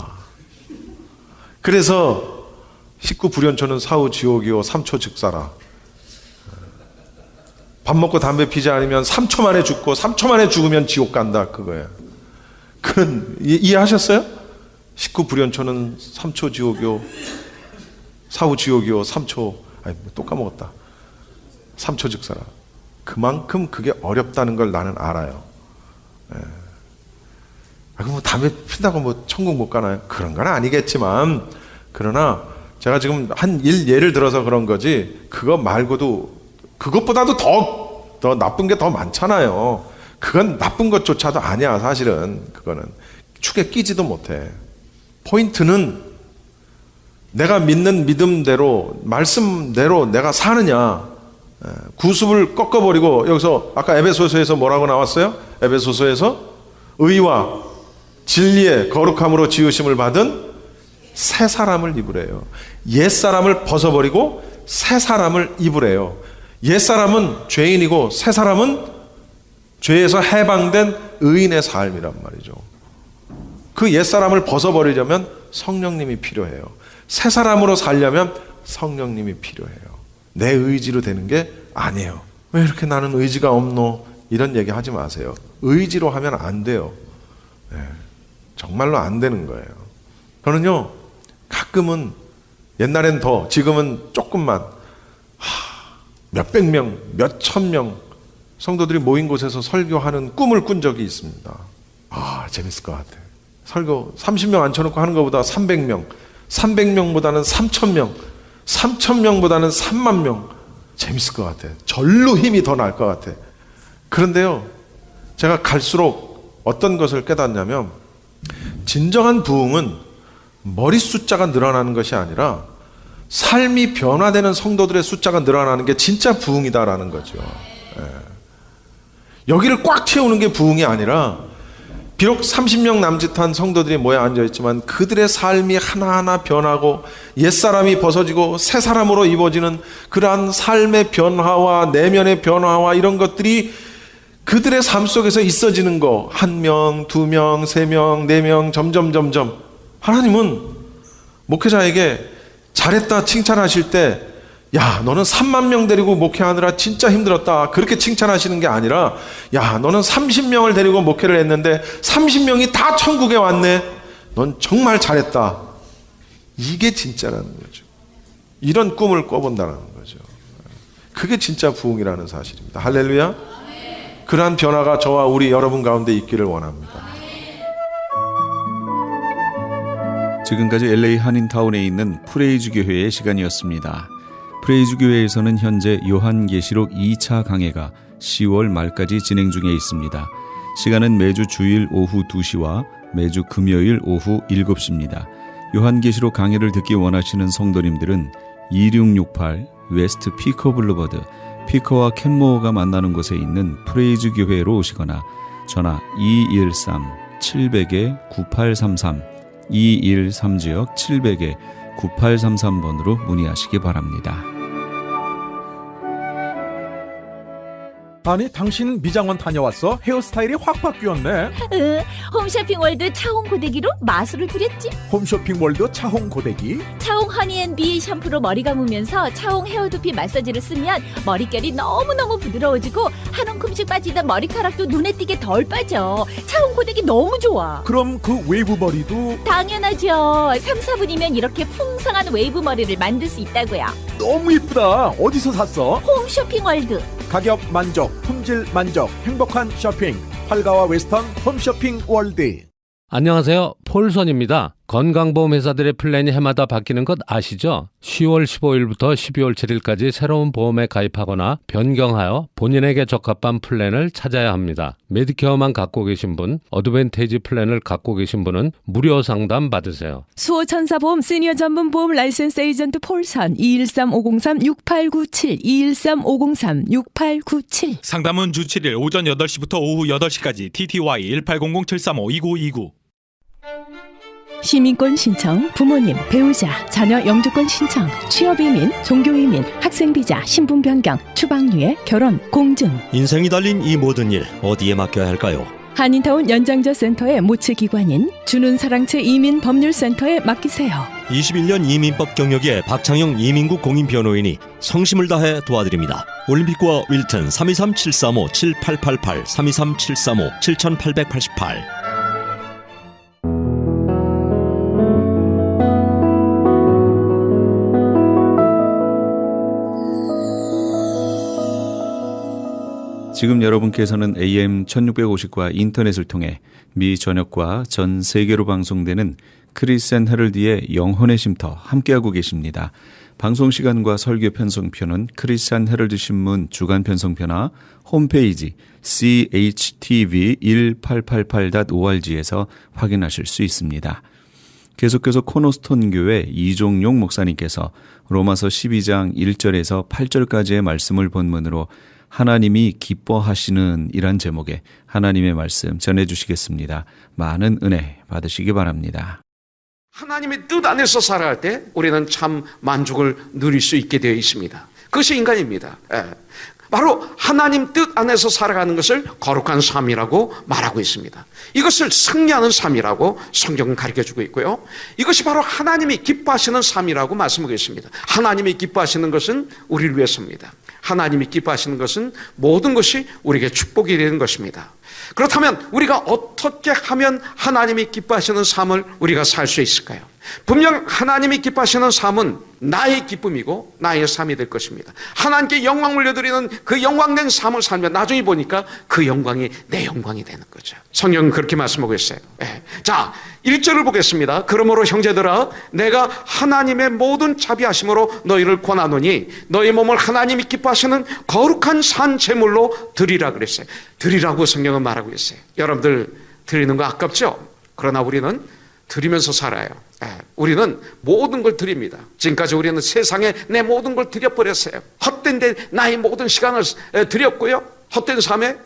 그래서 식구 불연초는 사후 지옥이요 3초 즉사라. 밥 먹고 담배 피지 않으면 3초 만에 죽고 3초 만에 죽으면 지옥 간다, 그거야. 그건 이해하셨어요? 식구 불연초는 3초 지옥이요 사후 지옥이요 3초, 아니 또 까먹었다. 3초 즉사라. 그만큼 그게 어렵다는 걸 나는 알아요. 예. 그럼 뭐 담배 피다고 뭐 천국 못 가나요? 그런 건 아니겠지만, 그러나 제가 지금 한 예를 들어서 그런 거지, 그거 말고도 그것보다도 더 나쁜 게 더 많잖아요. 그건 나쁜 것조차도 아니야. 사실은 그거는 축에 끼지도 못해. 포인트는 내가 믿는 믿음대로 말씀대로 내가 사느냐. 구습을 꺾어버리고, 여기서 아까 에베소서에서 뭐라고 나왔어요? 에베소서에서 의와 진리의 거룩함으로 지으심을 받은 새 사람을 입으래요. 옛 사람을 벗어버리고 새 사람을 입으래요. 옛 사람은 죄인이고 새 사람은 죄에서 해방된 의인의 삶이란 말이죠. 그 옛 사람을 벗어버리려면 성령님이 필요해요. 새 사람으로 살려면 성령님이 필요해요. 내 의지로 되는 게 아니에요. 왜 이렇게 나는 의지가 없노? 이런 얘기 하지 마세요. 의지로 하면 안 돼요. 네, 정말로 안 되는 거예요. 저는요, 가끔은 옛날엔 더, 지금은 조금만, 몇백 명, 몇천 명 성도들이 모인 곳에서 설교하는 꿈을 꾼 적이 있습니다. 재밌을 것 같아. 설교 30명 앉혀놓고 하는 것보다 300명, 300명보다는 3,000명, 3,000명보다는 3만 명. 재밌을 것 같아. 절로 힘이 더 날 것 같아. 그런데요, 제가 갈수록 어떤 것을 깨닫냐면, 진정한 부흥은 머리 숫자가 늘어나는 것이 아니라 삶이 변화되는 성도들의 숫자가 늘어나는 게 진짜 부흥이다라는 거죠. 여기를 꽉 채우는 게 부흥이 아니라, 비록 30명 남짓한 성도들이 모여 앉아있지만 그들의 삶이 하나하나 변하고 옛사람이 벗어지고 새 사람으로 입어지는 그러한 삶의 변화와 내면의 변화와 이런 것들이 그들의 삶 속에서 있어지는 거, 1명, 2명, 3명, 4명, 점점 하나님은 목회자에게 잘했다 칭찬하실 때, 야, 너는 3만 명 데리고 목회하느라 진짜 힘들었다, 그렇게 칭찬하시는 게 아니라, 야, 너는 30명을 데리고 목회를 했는데 30명이 다 천국에 왔네, 넌 정말 잘했다. 이게 진짜라는 거죠. 이런 꿈을 꿔본다는 거죠. 그게 진짜 부흥이라는 사실입니다. 할렐루야. 그러한 변화가 저와 우리 여러분 가운데 있기를 원합니다. 지금까지 LA 한인타운에 있는 프레이즈 교회의 시간이었습니다. 프레이즈 교회에서는 현재 요한계시록 2차 강해가 10월 말까지 진행 중에 있습니다. 시간은 매주 주일 오후 2시와 매주 금요일 오후 7시입니다. 요한계시록 강해를 듣기 원하시는 성도님들은 2668 웨스트 피커 블루버드, 피커와 캔모어가 만나는 곳에 있는 프레이즈 교회로 오시거나 전화 213-700-9833 213-700-9833번으로 문의하시기 바랍니다. 아니, 당신 미장원 다녀왔어? 헤어스타일이 확 바뀌었네. 응, 홈쇼핑월드 차홍 고데기로 마술을 부렸지. 홈쇼핑월드 차홍 고데기. 차홍 허니앤비 샴푸로 머리 감으면서 차홍 헤어두피 마사지를 쓰면 머릿결이 너무너무 부드러워지고 한 움큼씩 빠지던 머리카락도 눈에 띄게 덜 빠져. 차홍 고데기 너무 좋아. 그럼 그 웨이브 머리도 당연하죠. 3, 4분이면 이렇게 풍성한 웨이브 머리를 만들 수 있다고요. 너무 이쁘다. 어디서 샀어? 홈쇼핑월드. 가격 만족, 품질 만족, 행복한 쇼핑. 팔가와 웨스턴 홈쇼핑 월드. 안녕하세요. 폴선입니다. 건강보험 회사들의 플랜이 해마다 바뀌는 것 아시죠? 10월 15일부터 12월 7일까지 새로운 보험에 가입하거나 변경하여 본인에게 적합한 플랜을 찾아야 합니다. 메디케어만 갖고 계신 분, 어드밴테이지 플랜을 갖고 계신 분은 무료 상담 받으세요. 수호천사보험 시니어 전문 보험 라이센스 에이전트 폴선 213-503-6897 213-503-6897. 상담은 주 7일 오전 8시부터 오후 8시까지 TTY 1800-735-2929. 시민권 신청, 부모님, 배우자, 자녀 영주권 신청, 취업이민, 종교이민, 학생비자, 신분 변경, 추방유예, 결혼, 공증. 인생이 달린 이 모든 일 어디에 맡겨야 할까요? 한인타운 연장자 센터의 모츠기관인 주는 사랑채 이민법률센터에 맡기세요. 21년 이민법 경력의 박창영 이민국 공인변호인이 성심을 다해 도와드립니다. 올림픽과 윌튼 323-735-7888 323-735-7888. 지금 여러분께서는 AM 1650과 인터넷을 통해 미 전역과 전 세계로 방송되는 크리스찬 헤럴드의 영혼의 쉼터 함께하고 계십니다. 방송 시간과 설교 편성표는 크리스찬 헤럴드 신문 주간 편성표나 홈페이지 chtv1888.org에서 확인하실 수 있습니다. 계속해서 코너스톤 교회 이종용 목사님께서 로마서 12장 1절에서 8절까지의 말씀을 본문으로 하나님이 기뻐하시는 이란 제목의 하나님의 말씀 전해주시겠습니다. 많은 은혜 받으시기 바랍니다. 하나님의 뜻 안에서 살아갈 때 우리는 참 만족을 누릴 수 있게 되어 있습니다. 그것이 인간입니다. 바로 하나님 뜻 안에서 살아가는 것을 거룩한 삶이라고 말하고 있습니다. 이것을 승리하는 삶이라고 성경은 가르쳐주고 있고요. 이것이 바로 하나님이 기뻐하시는 삶이라고 말씀하고 있습니다. 하나님이 기뻐하시는 것은 우리를 위해서입니다. 하나님이 기뻐하시는 것은 모든 것이 우리에게 축복이 되는 것입니다. 그렇다면 우리가 어떻게 하면 하나님이 기뻐하시는 삶을 우리가 살 수 있을까요? 분명 하나님이 기뻐하시는 삶은 나의 기쁨이고 나의 삶이 될 것입니다. 하나님께 영광 올려드리는 그 영광된 삶을 살면 나중에 보니까 그 영광이 내 영광이 되는 거죠. 성경은 그렇게 말씀하고 있어요. 네. 자, 1절을 보겠습니다. 그러므로 형제들아 내가 하나님의 모든 자비하심으로 너희를 권하노니 너희 몸을 하나님이 기뻐하시는 거룩한 산 제물로 드리라 그랬어요. 드리라고 성경은 말하고 있어요. 여러분들 드리는 거 아깝죠? 그러나 우리는 드리면서 살아요. 우리는 모든 걸 드립니다. 지금까지 우리는 세상에 내 모든 걸 드려버렸어요. 헛된 데 나의 모든 시간을 드렸고요. 헛된 삶에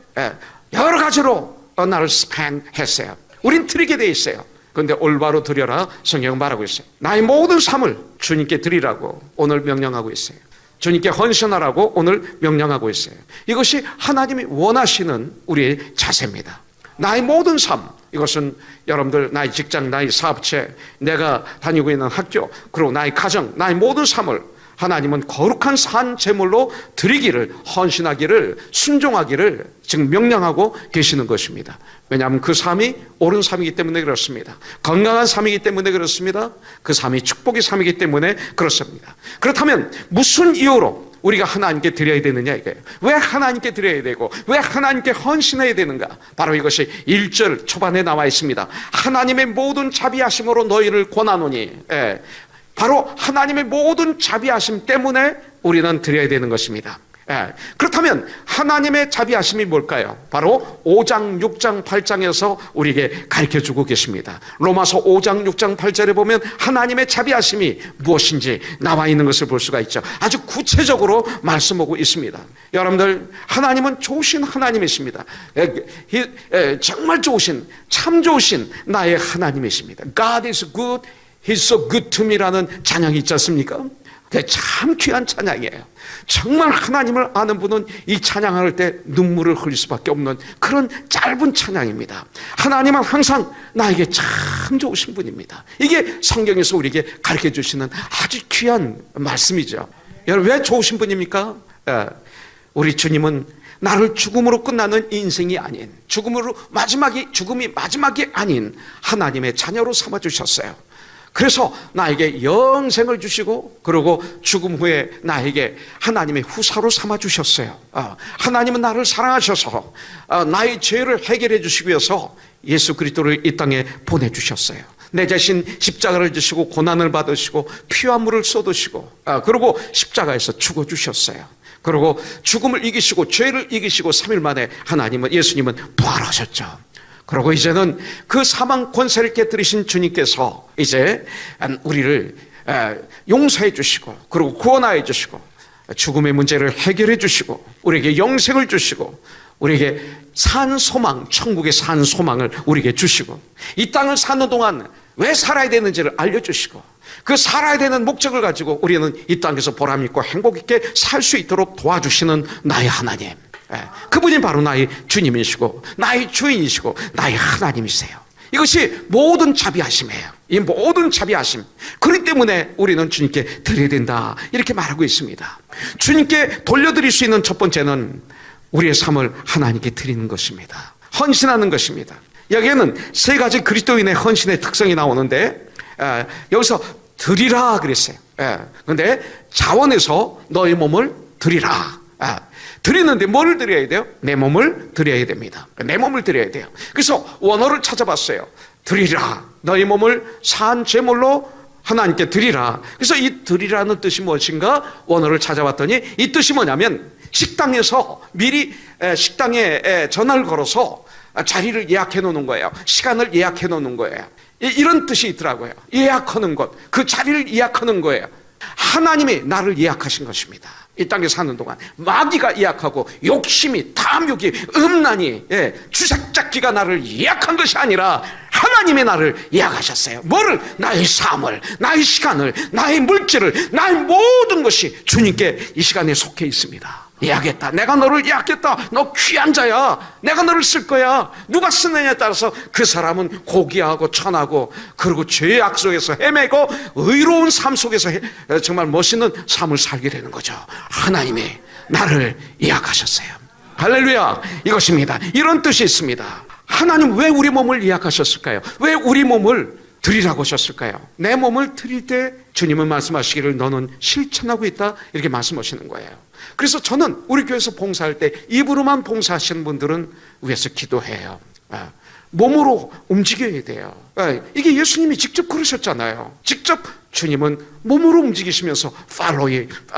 여러 가지로 나를 스펜했어요. 우린 드리게 돼 있어요. 그런데 올바로 드려라 성경은 말하고 있어요. 나의 모든 삶을 주님께 드리라고 오늘 명령하고 있어요. 주님께 헌신하라고 오늘 명령하고 있어요. 이것이 하나님이 원하시는 우리의 자세입니다. 나의 모든 삶, 이것은 여러분들 나의 직장, 나의 사업체, 내가 다니고 있는 학교, 그리고 나의 가정, 나의 모든 삶을 하나님은 거룩한 산 제물로 드리기를, 헌신하기를, 순종하기를 지금 명령하고 계시는 것입니다. 왜냐하면 그 삶이 옳은 삶이기 때문에 그렇습니다. 건강한 삶이기 때문에 그렇습니다. 그 삶이 축복의 삶이기 때문에 그렇습니다. 그렇다면 무슨 이유로 우리가 하나님께 드려야 되느냐 이거예요. 왜 하나님께 드려야 되고 왜 하나님께 헌신해야 되는가? 바로 이것이 1절 초반에 나와 있습니다. 하나님의 모든 자비하심으로 너희를 권하노니, 바로 하나님의 모든 자비하심 때문에 우리는 드려야 되는 것입니다. 그렇다면 하나님의 자비하심이 뭘까요? 바로 5장, 6장, 8장에서 우리에게 가르쳐주고 계십니다. 로마서 5장, 6장, 8절에 보면 하나님의 자비하심이 무엇인지 나와 있는 것을 볼 수가 있죠. 아주 구체적으로 말씀하고 있습니다. 여러분들, 하나님은 좋으신 하나님이십니다. 정말 좋으신, 참 좋으신 나의 하나님이십니다. God is good, He's so good to me라는 찬양이 있지 않습니까? 그게 참 귀한 찬양이에요. 정말 하나님을 아는 분은 이 찬양할 때 눈물을 흘릴 수밖에 없는 그런 짧은 찬양입니다. 하나님은 항상 나에게 참 좋으신 분입니다. 이게 성경에서 우리에게 가르쳐 주시는 아주 귀한 말씀이죠. 여러분, 왜 좋으신 분입니까? 우리 주님은 나를 죽음으로 끝나는 인생이 아닌, 죽음이 마지막이 아닌 하나님의 자녀로 삼아주셨어요. 그래서 나에게 영생을 주시고, 그리고 죽음 후에 나에게 하나님의 후사로 삼아주셨어요. 하나님은 나를 사랑하셔서 나의 죄를 해결해 주시기 위해서 예수 그리스도를 이 땅에 보내주셨어요. 내 자신 십자가를 지시고 고난을 받으시고 피와 물을 쏟으시고, 그리고 십자가에서 죽어주셨어요. 그리고 죽음을 이기시고 죄를 이기시고 3일 만에 예수님은 부활하셨죠. 그리고 이제는 그 사망 권세를 깨뜨리신 주님께서 이제 우리를 용서해 주시고, 그리고 구원하여 주시고, 죽음의 문제를 해결해 주시고, 우리에게 영생을 주시고, 우리에게 산 소망, 천국의 산 소망을 우리에게 주시고, 이 땅을 사는 동안 왜 살아야 되는지를 알려주시고, 그 살아야 되는 목적을 가지고 우리는 이 땅에서 보람있고 행복있게 살 수 있도록 도와주시는 나의 하나님, 그분이 바로 나의 주님이시고 나의 주인이시고 나의 하나님이세요. 이것이 모든 자비하심이에요. 이 모든 자비하심, 그렇기 때문에 우리는 주님께 드려야 된다 이렇게 말하고 있습니다. 주님께 돌려드릴 수 있는 첫 번째는 우리의 삶을 하나님께 드리는 것입니다. 헌신하는 것입니다. 여기에는 세 가지 그리스도인의 헌신의 특성이 나오는데, 여기서 드리라 그랬어요. 그런데 자원에서 너의 몸을 드리라. 드리는데 뭐를 드려야 돼요? 내 몸을 드려야 됩니다. 내 몸을 드려야 돼요. 그래서 원어를 찾아봤어요. 드리라. 너희 몸을 산 제물로 하나님께 드리라. 그래서 이 드리라는 뜻이 무엇인가? 원어를 찾아봤더니 이 뜻이 뭐냐면, 식당에서 미리 식당에 전화를 걸어서 자리를 예약해 놓는 거예요. 시간을 예약해 놓는 거예요. 이런 뜻이 있더라고요. 예약하는 것, 그 자리를 예약하는 거예요. 하나님이 나를 예약하신 것입니다. 이 땅에 사는 동안 마귀가 예약하고 욕심이, 탐욕이, 음란이, 주색잡기가 나를 예약한 것이 아니라 하나님이 나를 예약하셨어요. 뭐를? 나의 삶을, 나의 시간을, 나의 물질을, 나의 모든 것이 주님께 이 시간에 속해 있습니다. 예약했다. 내가 너를 예약했다. 너 귀한 자야. 내가 너를 쓸 거야. 누가 쓰느냐에 따라서 그 사람은 고귀하고 천하고, 그리고 죄의 악 속에서 헤매고 의로운 삶 속에서 정말 멋있는 삶을 살게 되는 거죠. 하나님이 나를 예약하셨어요. 할렐루야. 이것입니다. 이런 뜻이 있습니다. 하나님 왜 우리 몸을 예약하셨을까요? 왜 우리 몸을 드리라고 하셨을까요? 내 몸을 드릴 때 주님은 말씀하시기를 너는 실천하고 있다 이렇게 말씀하시는 거예요. 그래서 저는 우리 교회에서 봉사할 때 입으로만 봉사하시는 분들은 위에서 기도해요. 몸으로 움직여야 돼요. 이게 예수님이 직접 그러셨잖아요. 직접 주님은 몸으로 움직이시면서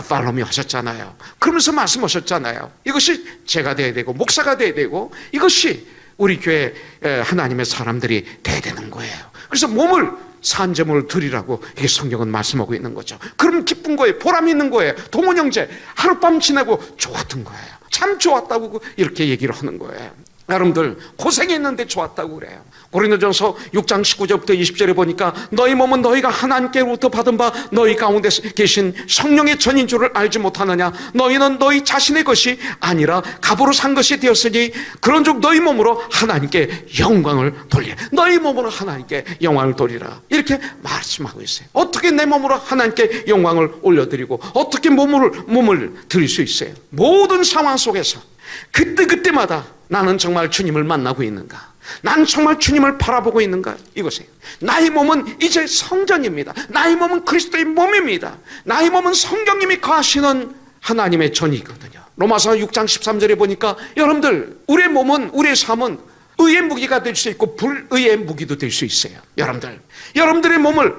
팔로미 하셨잖아요. 그러면서 말씀하셨잖아요. 이것이 제가 돼야 되고 목사가 돼야 되고 이것이 우리 교회 하나님의 사람들이 돼야 되는 거예요. 그래서 몸을 산제물을 드리라고 이게 성경은 말씀하고 있는 거죠. 그럼 기쁜 거예요. 보람이 있는 거예요. 동원 형제 하룻밤 지내고 좋았던 거예요. 참 좋았다고 이렇게 얘기를 하는 거예요. 여러분들 고생했는데 좋았다고 그래요. 고린도전서 6장 19절부터 20절에 보니까 너희 몸은 너희가 하나님께로부터 받은 바 너희 가운데 계신 성령의 전인 줄을 알지 못하느냐. 너희는 너희 자신의 것이 아니라 값으로 산 것이 되었으니 그런즉 너희 몸으로 하나님께 영광을 돌리라. 너희 몸으로 하나님께 영광을 돌리라. 이렇게 말씀하고 있어요. 어떻게 내 몸으로 하나님께 영광을 올려드리고 어떻게 몸을 드릴 수 있어요? 모든 상황 속에서 그때마다 나는 정말 주님을 만나고 있는가? 나는 정말 주님을 바라보고 있는가? 이것이에요. 나의 몸은 이제 성전입니다. 나의 몸은 그리스도의 몸입니다. 나의 몸은 성령님이 거하시는 하나님의 전이거든요. 로마서 6장 13절에 보니까 여러분들 우리의 몸은 우리의 삶은 의의 무기가 될 수 있고 불의의 무기도 될 수 있어요. 여러분들의 몸을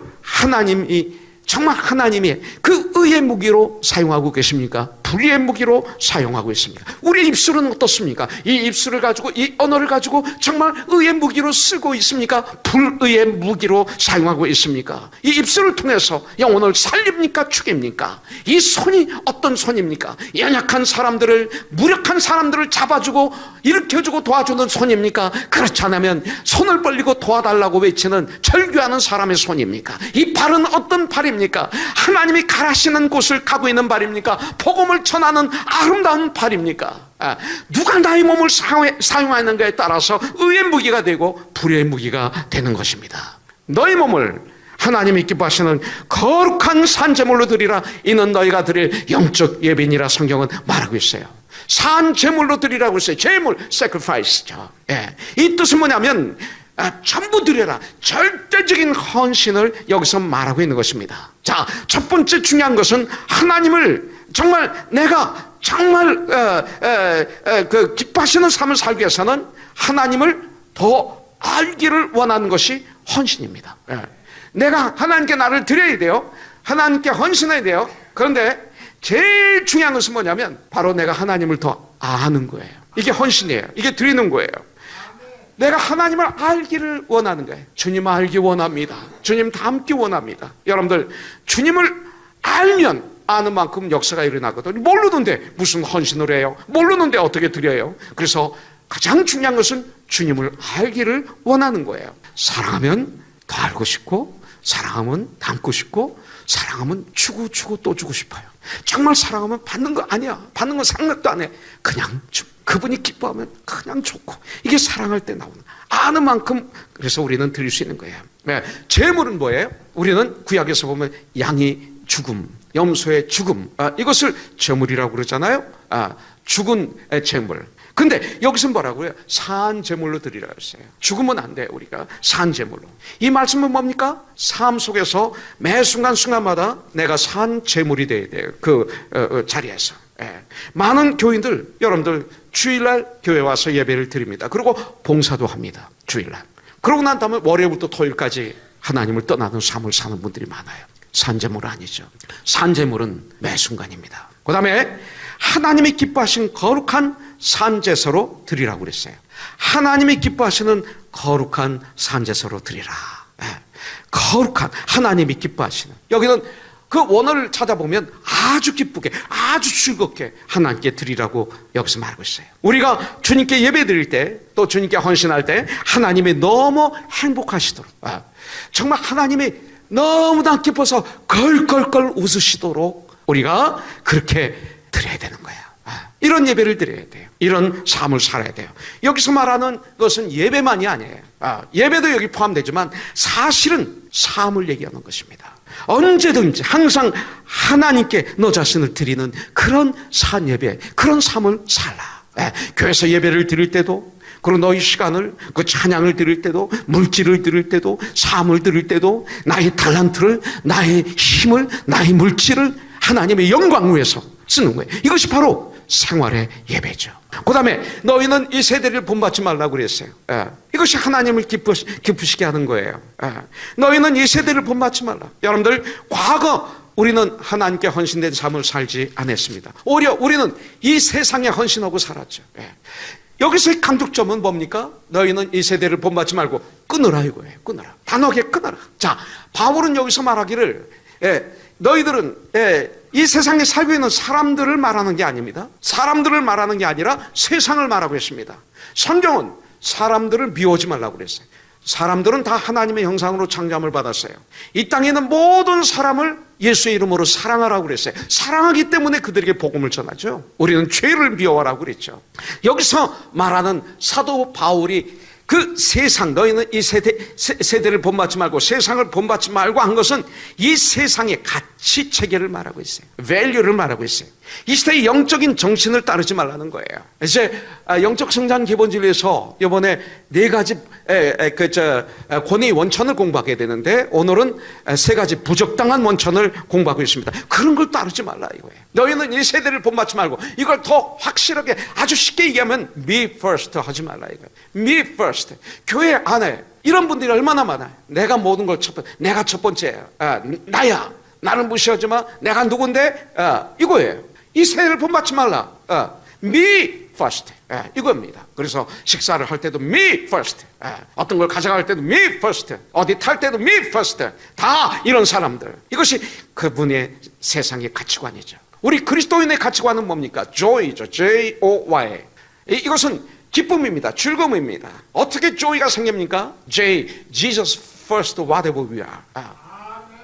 정말 하나님이 그 의의 무기로 사용하고 계십니까? 불의의 무기로 사용하고 있습니까? 우리의 입술은 어떻습니까? 이 입술을 가지고 이 언어를 가지고 정말 의의 무기로 쓰고 있습니까? 불의의 무기로 사용하고 있습니까? 이 입술을 통해서 영혼을 살립니까? 죽입니까? 이 손이 어떤 손입니까? 연약한 사람들을 무력한 사람들을 잡아주고 일으켜주고 도와주는 손입니까? 그렇지 않으면 손을 벌리고 도와달라고 외치는 절규하는 사람의 손입니까? 이 발은 어떤 발입니까? 하나님이 가라시는 곳을 가고 있는 발입니까? 복음을 전하는 아름다운 발입니까? 누가 나의 몸을 사용하는가에 따라서 의의 무기가 되고 불의의 무기가 되는 것입니다. 너희 몸을 하나님이 기뻐하시는 거룩한 산제물로 드리라. 이는 너희가 드릴 영적 예배니라 성경은 말하고 있어요. 산제물로 드리라고 했어요. 제물, sacrifice죠. 이 뜻은 뭐냐면 전부 드려라. 절대적인 헌신을 여기서 말하고 있는 것입니다. 자, 첫 번째 중요한 것은 하나님을 정말 내가 정말 기뻐하시는 삶을 살기 위해서는 하나님을 더 알기를 원하는 것이 헌신입니다. 내가 하나님께 나를 드려야 돼요. 하나님께 헌신해야 돼요. 그런데 제일 중요한 것은 뭐냐면 바로 내가 하나님을 더 아는 거예요. 이게 헌신이에요. 이게 드리는 거예요. 내가 하나님을 알기를 원하는 거예요. 주님 알기 원합니다. 주님 닮기 원합니다. 여러분들 주님을 알면 아는 만큼 역사가 일어나거든요. 모르는데 무슨 헌신을 해요? 모르는데 어떻게 드려요? 그래서 가장 중요한 것은 주님을 알기를 원하는 거예요. 사랑하면 더 알고 싶고 사랑하면 닮고 싶고 사랑하면 주고 또 주고 싶어요. 정말 사랑하면 받는 거 아니야. 받는 건 생각도 안 해. 그냥 그분이 기뻐하면 그냥 좋고 이게 사랑할 때 나오는 아는 만큼 그래서 우리는 드릴 수 있는 거예요. 제물은 뭐예요? 우리는 구약에서 보면 양이 죽음, 염소의 죽음 이것을 제물이라고 그러잖아요. 죽은 제물. 근데 여기서 뭐라고 해요? 산제물로 드리라고 했어요. 죽으면 안 돼요. 우리가 산제물로. 이 말씀은 뭡니까? 삶 속에서 매 순간마다 내가 산제물이 돼야 돼요. 그 자리에서. 많은 교인들 여러분들 주일날 교회 와서 예배를 드립니다. 그리고 봉사도 합니다. 주일날. 그러고 난 다음에 월요일부터 토요일까지 하나님을 떠나는 삶을 사는 분들이 많아요. 산제물은 아니죠. 산제물은 매 순간입니다. 그 다음에 하나님이 기뻐하신 거룩한 산제사로 드리라고 그랬어요. 하나님이 기뻐하시는 거룩한 산제사로 드리라. 거룩한 하나님이 기뻐하시는. 여기는 그 원어를 찾아보면 아주 기쁘게 아주 즐겁게 하나님께 드리라고 여기서 말하고 있어요. 우리가 주님께 예배 드릴 때 또 주님께 헌신할 때 하나님이 너무 행복하시도록 정말 하나님이 너무나 기뻐서 걸걸걸 웃으시도록 우리가 그렇게 드려야 되는 거예요. 이런 예배를 드려야 돼요. 이런 삶을 살아야 돼요. 여기서 말하는 것은 예배만이 아니에요. 예배도 여기 포함되지만 사실은 삶을 얘기하는 것입니다. 언제든지 항상 하나님께 너 자신을 드리는 그런 산 예배, 그런 삶을 살라. 교회에서 예배를 드릴 때도, 그리고 너희 시간을, 그 찬양을 드릴 때도, 물질을 드릴 때도, 삶을 드릴 때도, 나의 달란트를, 나의 힘을, 나의 물질을 하나님의 영광을 위해서 쓰는 거예요. 이것이 바로 생활의 예배죠. 그 다음에 너희는 이 세대를 본받지 말라고 그랬어요. 이것이 하나님을 기쁘시게 하는 거예요. 너희는 이 세대를 본받지 말라. 여러분들, 과거 우리는 하나님께 헌신된 삶을 살지 않았습니다. 오히려 우리는 이 세상에 헌신하고 살았죠. 여기서의 강조점은 뭡니까? 너희는 이 세대를 본받지 말고 끊으라 이거예요. 끊으라. 단호하게 끊어라. 자, 바울은 여기서 말하기를 너희들은 이 세상에 살고 있는 사람들을 말하는 게 아닙니다. 사람들을 말하는 게 아니라 세상을 말하고 있습니다. 성경은 사람들을 미워하지 말라고 그랬어요. 사람들은 다 하나님의 형상으로 창조함을 받았어요. 이 땅에 있는 모든 사람을 예수의 이름으로 사랑하라고 그랬어요. 사랑하기 때문에 그들에게 복음을 전하죠. 우리는 죄를 미워하라고 그랬죠. 여기서 말하는 사도 바울이 그 세상, 너희는 이 세대를 본받지 말고 세상을 본받지 말고 한 것은 이 세상의 가치 체계를 말하고 있어요. value를 말하고 있어요. 이 시대의 영적인 정신을 따르지 말라는 거예요. 이제 영적 성장 기본진리에서 이번에 4가지 권위의 원천을 공부하게 되는데, 오늘은 3가지 부적당한 원천을 공부하고 있습니다. 그런 걸 따르지 말라 이거예요. 너희는 이 세대를 본받지 말고, 이걸 더 확실하게 아주 쉽게 얘기하면 me first 하지 말라 이거예요. me first. 교회 안에 이런 분들이 얼마나 많아요. 내가 모든 걸 내가 첫 번째야. 나야. 나를 무시하지 마. 내가 누군데? 이거예요. 이 세대를 본받지 말라. me first. 이겁니다. 그래서 식사를 할 때도 me first. 어떤 걸 가져갈 때도 me first. 어디 탈 때도 me first. 다 이런 사람들. 이것이 그분의 세상의 가치관이죠. 우리 그리스도인의 가치관은 뭡니까? joy죠. J-O-Y. 이것은 기쁨입니다. 즐거움입니다. 어떻게 joy가 생깁니까? Jesus first, whatever we are.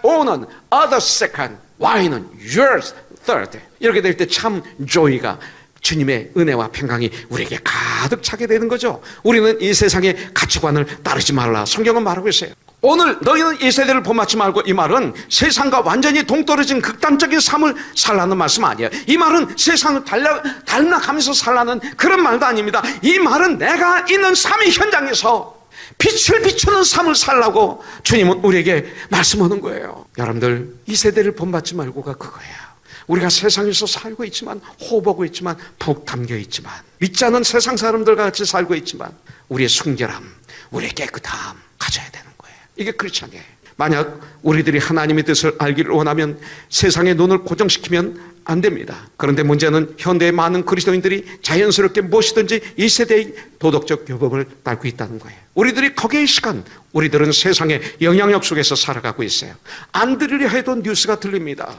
O는 other second, Y는 yours third. 이렇게 될 때 참 joy가, 주님의 은혜와 평강이 우리에게 가득 차게 되는 거죠. 우리는 이 세상의 가치관을 따르지 말라. 성경은 말하고 있어요. 오늘 너희는 이 세대를 본받지 말고, 이 말은 세상과 완전히 동떨어진 극단적인 삶을 살라는 말씀 아니에요. 이 말은 세상을 닮아가면서 살라는 그런 말도 아닙니다. 이 말은 내가 있는 삶의 현장에서 빛을 비추는 삶을 살라고 주님은 우리에게 말씀하는 거예요. 여러분들, 이 세대를 본받지 말고가 그거예요. 우리가 세상에서 살고 있지만, 호보고 있지만, 푹 담겨 있지만, 믿지 않은 세상 사람들과 같이 살고 있지만, 우리의 순결함, 우리의 깨끗함 가져야 되는 거예요. 이게 크리스찬이에요. 만약 우리들이 하나님의 뜻을 알기를 원하면 세상의 눈을 고정시키면 안 됩니다. 그런데 문제는 현대의 많은 그리스도인들이 자연스럽게 무엇이든지 이 세대의 도덕적 교범을 따르고 있다는 거예요. 우리들이 거기에 시간, 우리들은 세상의 영향력 속에서 살아가고 있어요. 안 들으려 해도 뉴스가 들립니다.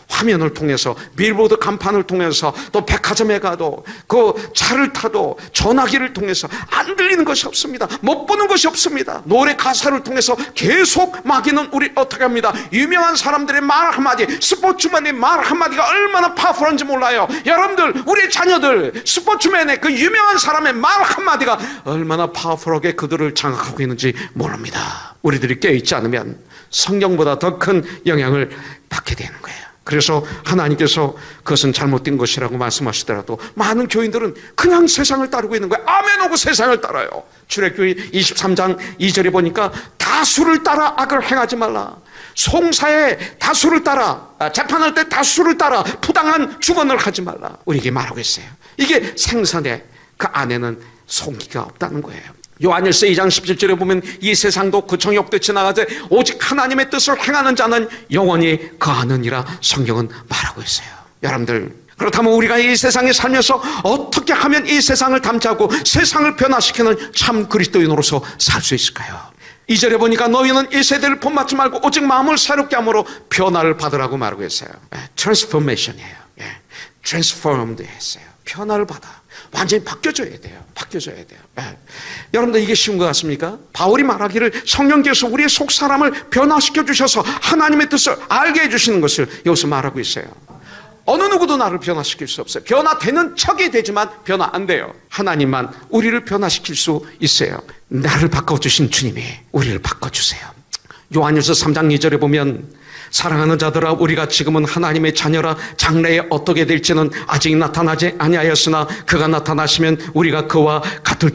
화면을 통해서, 빌보드 간판을 통해서, 또 백화점에 가도, 그 차를 타도, 전화기를 통해서 안 들리는 것이 없습니다. 못 보는 것이 없습니다. 노래 가사를 통해서 계속 마귀는 우리 어떻게 합니다. 유명한 사람들의 말 한마디, 스포츠맨의 말 한마디가 얼마나 파워풀한지 몰라요. 여러분들, 우리 자녀들 스포츠맨의 그 유명한 사람의 말 한마디가 얼마나 파워풀하게 그들을 장악하고 있는지 모릅니다. 우리들이 깨어있지 않으면 성경보다 더 큰 영향을 받게 되는 거예요. 그래서 하나님께서 그것은 잘못된 것이라고 말씀하시더라도 많은 교인들은 그냥 세상을 따르고 있는 거예요. 아멘 하고 세상을 따라요. 출애굽기 23장 2절에 보니까 다수를 따라 악을 행하지 말라. 송사에 다수를 따라, 재판할 때 다수를 따라 부당한 주관을 하지 말라. 우리에게 말하고 있어요. 이게 생선의 그 안에는 송기가 없다는 거예요. 요한일서 2장 17절에 보면 이 세상도 그 정욕도 지나가되 오직 하나님의 뜻을 행하는 자는 영원히 거하느니라 성경은 말하고 있어요. 여러분들, 그렇다면 우리가 이 세상에 살면서 어떻게 하면 이 세상을 담지하고 세상을 변화시키는 참 그리스도인으로서 살 수 있을까요? 2절에 보니까 너희는 이 세대를 본받지 말고 오직 마음을 새롭게 함으로 변화를 받으라고 말하고 있어요. 트랜스포메이션이에요. 트랜스포럼드 했어요. 변화를 받아. 완전히 바뀌어져야 돼요. 바뀌어져야 돼요. 여러분들, 이게 쉬운 것 같습니까? 바울이 말하기를 성령께서 우리의 속 사람을 변화시켜 주셔서 하나님의 뜻을 알게 해주시는 것을 여기서 말하고 있어요. 어느 누구도 나를 변화시킬 수 없어요. 변화되는 척이 되지만 변화 안 돼요. 하나님만 우리를 변화시킬 수 있어요. 나를 바꿔주신 주님이 우리를 바꿔주세요. 요한일서 3장 2절에 보면 사랑하는 자들아, 우리가 지금은 하나님의 자녀라. 장래에 어떻게 될지는 아직 나타나지 아니하였으나 그가 나타나시면 우리가 그와 같을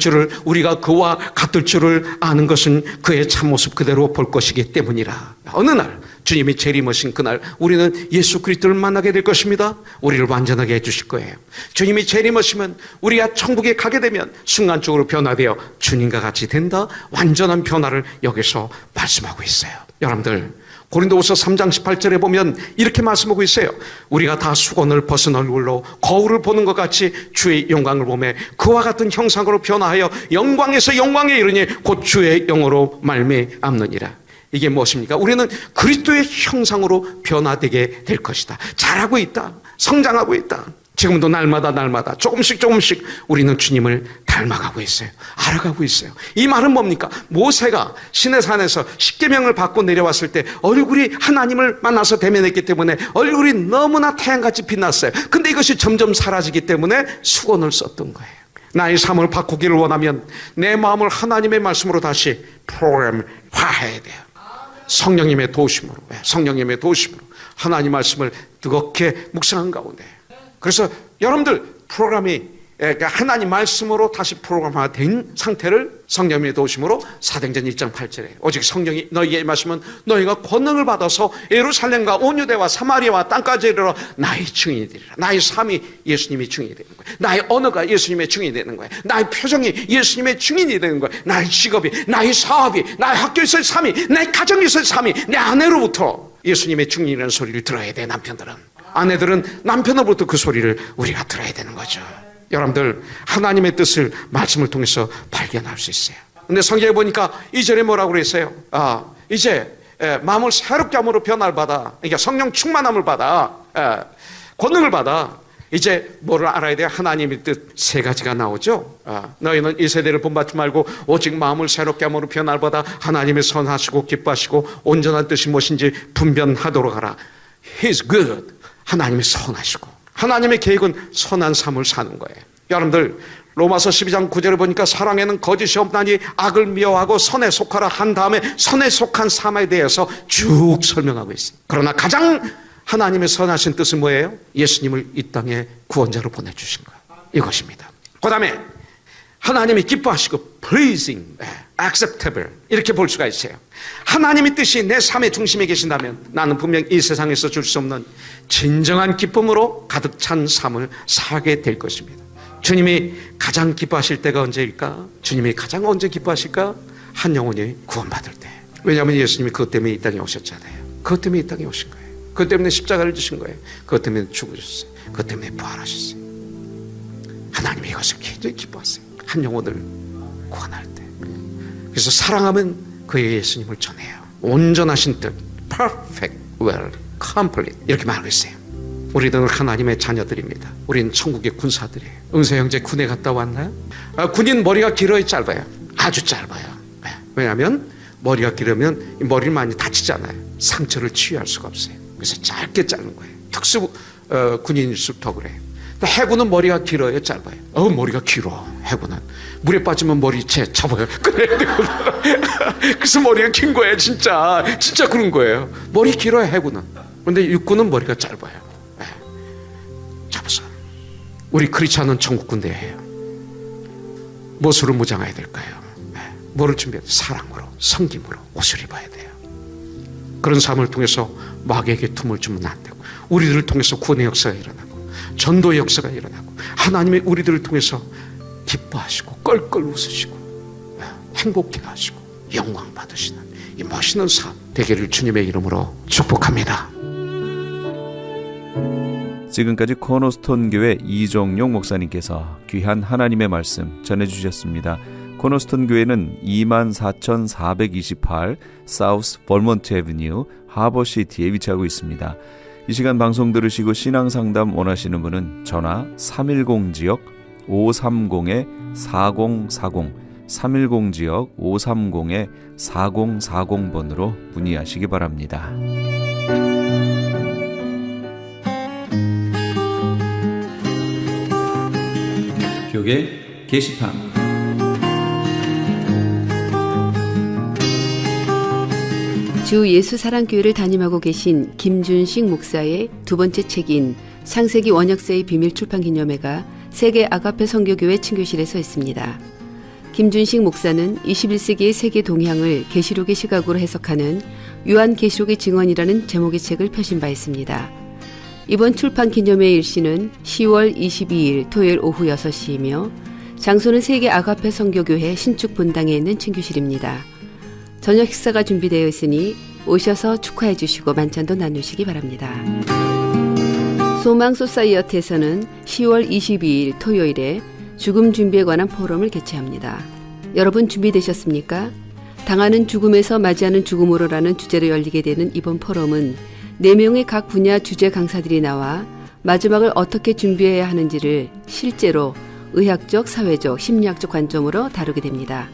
줄을 아는 것은 그의 참모습 그대로 볼 것이기 때문이라. 어느 날 주님이 재림하신 그날 우리는 예수 그리스도를 만나게 될 것입니다. 우리를 완전하게 해주실 거예요. 주님이 재림하시면 우리가 천국에 가게 되면 순간적으로 변화되어 주님과 같이 된다. 완전한 변화를 여기서 말씀하고 있어요. 여러분들, 고린도후서 3장 18절에 보면 이렇게 말씀하고 있어요. 우리가 다 수건을 벗은 얼굴로 거울을 보는 것 같이 주의 영광을 보며 그와 같은 형상으로 변화하여 영광에서 영광에 이르니 곧 주의 영으로 말미암느니라. 이게 무엇입니까? 우리는 그리스도의 형상으로 변화되게 될 것이다. 잘하고 있다. 성장하고 있다. 지금도 날마다 조금씩 우리는 주님을 닮아가고 있어요. 알아가고 있어요. 이 말은 뭡니까? 모세가 시내산에서 십계명을 받고 내려왔을 때 얼굴이 하나님을 만나서 대면했기 때문에 얼굴이 너무나 태양같이 빛났어요. 근데 이것이 점점 사라지기 때문에 수건을 썼던 거예요. 나의 삶을 바꾸기를 원하면 내 마음을 하나님의 말씀으로 다시 프로그램화해야 돼요. 성령님의 도우심으로 하나님 말씀을 뜨겁게 묵상한 가운데. 그래서 여러분들 프로그램이 하나님 말씀으로 다시 프로그램화된 상태를 성령님의 도우심으로 사도행전 1장 8절에 오직 성령이 너희에게 임하시면 너희가 권능을 받아서 예루살렘과 온 유대와 사마리아와 땅까지 이르러 나의 증인이 되리라. 나의 삶이 예수님의 증인이 되는 거예요. 나의 언어가 예수님의 증인이 되는 거예요. 나의 표정이 예수님의 증인이 되는 거예요. 나의 직업이, 나의 사업이, 나의 학교에서의 삶이, 나의 가정에서의 삶이 내 아내로부터 예수님의 증인이라는 소리를 들어야 돼. 남편들은, 아내들은 남편으로부터 그 소리를 우리가 들어야 되는 거죠. 여러분들, 하나님의 뜻을 말씀을 통해서 발견할 수 있어요. 근데 성경에 보니까 2절에 뭐라고 그랬어요? 이제 마음을 새롭게 함으로 변화를 받아. 그러니까 성령 충만함을 받아. 권능을 받아. 이제 뭐를 알아야 돼요? 하나님의 뜻 세 가지가 나오죠. 너희는 이 세대를 본받지 말고 오직 마음을 새롭게 함으로 변화를 받아 하나님의 선하시고 기뻐하시고 온전한 뜻이 무엇인지 분별하도록 하라. He's good. 하나님이 선하시고 하나님의 계획은 선한 삶을 사는 거예요. 여러분들, 로마서 12장 9절에 보니까 사랑에는 거짓이 없나니 악을 미워하고 선에 속하라 한 다음에 선에 속한 삶에 대해서 쭉 설명하고 있어요. 그러나 가장 하나님의 선하신 뜻은 뭐예요? 예수님을 이 땅에 구원자로 보내주신 거예요. 이것입니다. 그 다음에 하나님이 기뻐하시고 pleasing, acceptable 이렇게 볼 수가 있어요. 하나님의 뜻이 내 삶의 중심에 계신다면 나는 분명 이 세상에서 줄 수 없는 진정한 기쁨으로 가득 찬 삶을 살게 될 것입니다. 주님이 가장 기뻐하실 때가 언제일까? 주님이 가장 언제 기뻐하실까? 한 영혼이 구원받을 때. 왜냐하면 예수님이 그것 때문에 이 땅에 오셨잖아요. 그것 때문에 이 땅에 오신 거예요. 그것 때문에 십자가를 지신 거예요. 그것 때문에 죽으셨어요. 그것 때문에 부활하셨어요. 하나님이 이것을 굉장히 기뻐하세요. 한 영혼을 구원할 때. 그래서 사랑하면 그의 예수님을 전해요. 온전하신 뜻, perfect will, complete 이렇게 말하고 있어요. 우리들은 하나님의 자녀들입니다. 우리는 천국의 군사들이에요. 은세 형제 군에 갔다 왔나요? 군인 머리가 길어요, 짧아요? 아주 짧아요. 왜냐하면 머리가 길으면 머리를 많이 다치잖아요. 상처를 치유할 수가 없어요. 그래서 짧게 자른 거예요. 특수 군인일수록 더 그래요. 해군은 머리가 길어요, 짧아요? 머리가 길어. 해군은 물에 빠지면 머리채 잡아요. 그래서 머리가 긴 거예요. 진짜 그런 거예요. 머리 길어요, 해군은. 그런데 육군은 머리가 짧아요. 잡아서 우리 크리스찬은 천국 군대예요. 무엇으로 무장해야 될까요? 뭐를 준비해야 돼요? 사랑으로, 섬김으로 옷을 입어야 돼요. 그런 삶을 통해서 마귀에게 틈을 주면 안 되고, 우리들을 통해서 구원의 역사가 일어나고 전도의 역사가 일어나고, 하나님의 우리들을 통해서 기뻐하시고 껄껄 웃으시고 행복해 하시고 영광 받으시는 이 멋있는 삶 되기를 주님의 이름으로 축복합니다. 지금까지 코너스톤 교회 이종용 목사님께서 귀한 하나님의 말씀 전해주셨습니다. 코너스톤 교회는 24,428 사우스 벌몬트 애비뉴 하버시티에 위치하고 있습니다. 이 시간 방송 들으시고 신앙상담 원하시는 분은 전화 310지역 530-4040 310지역 530-4040번으로 문의하시기 바랍니다. 교계 게시판 주 예수사랑교회를 담임하고 계신 김준식 목사의 두 번째 책인 창세기 원역사의 비밀 출판기념회가 세계 아가페 선교교회 친교실에서 했습니다. 김준식 목사는 21세기의 세계 동향을 계시록의 시각으로 해석하는 요한계시록의 증언이라는 제목의 책을 펴신 바 있습니다. 이번 출판 기념회 일시는 10월 22일 토요일 오후 6시이며 장소는 세계 아가페 선교교회 신축 본당에 있는 친교실입니다. 저녁 식사가 준비되어 있으니 오셔서 축하해 주시고 만찬도 나누시기 바랍니다. 소망 소사이어티에서는 10월 22일 토요일에 죽음 준비에 관한 포럼을 개최합니다. 여러분 준비되셨습니까? 당하는 죽음에서 맞이하는 죽음으로라는 주제로 열리게 되는 이번 포럼은 4명의 각 분야 주제 강사들이 나와 마지막을 어떻게 준비해야 하는지를 실제로 의학적, 사회적, 심리학적 관점으로 다루게 됩니다.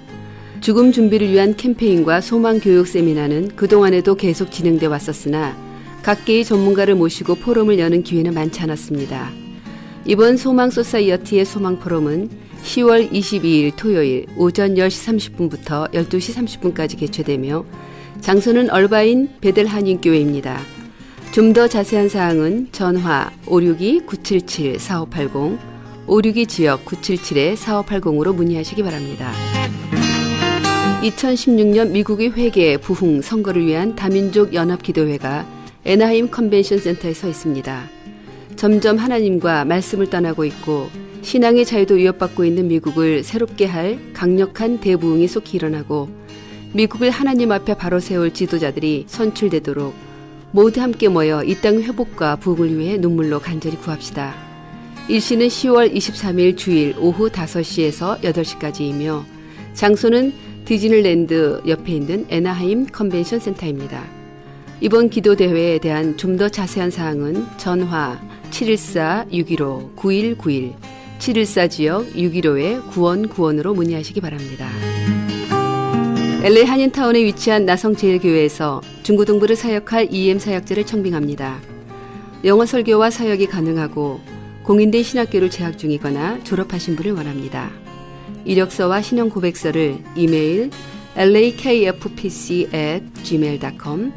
죽음 준비를 위한 캠페인과 소망 교육 세미나는 그동안에도 계속 진행돼 왔었으나 각계의 전문가를 모시고 포럼을 여는 기회는 많지 않았습니다. 이번 소망 소사이어티의 소망 포럼은 10월 22일 토요일 오전 10시 30분부터 12시 30분까지 개최되며 장소는 얼바인 베델 한인교회입니다. 좀 더 자세한 사항은 전화 562-977-4580, 562 지역 977-4580으로 문의하시기 바랍니다. 2016년 미국의 회계, 부흥, 선거를 위한 다민족 연합기도회가 애나하임 컨벤션 센터에 서 있습니다. 점점 하나님과 말씀을 떠나고 있고 신앙의 자유도 위협받고 있는 미국을 새롭게 할 강력한 대부흥이 속히 일어나고 미국을 하나님 앞에 바로 세울 지도자들이 선출되도록 모두 함께 모여 이 땅 회복과 부흥을 위해 눈물로 간절히 구합시다. 일시는 10월 23일 주일 오후 5시에서 8시까지이며 장소는 디즈니랜드 옆에 있는 애나하임 컨벤션 센터입니다. 이번 기도 대회에 대한 좀 더 자세한 사항은 전화 714-615-9191, 714 지역 615-9191으로 문의하시기 바랍니다. LA 한인타운에 위치한 나성제일교회에서 중고등부를 사역할 EM 사역자를 청빙합니다. 영어 설교와 사역이 가능하고 공인된 신학교를 재학 중이거나 졸업하신 분을 원합니다. 이력서와 신용 고백서를 이메일 lakfpc@gmail.com,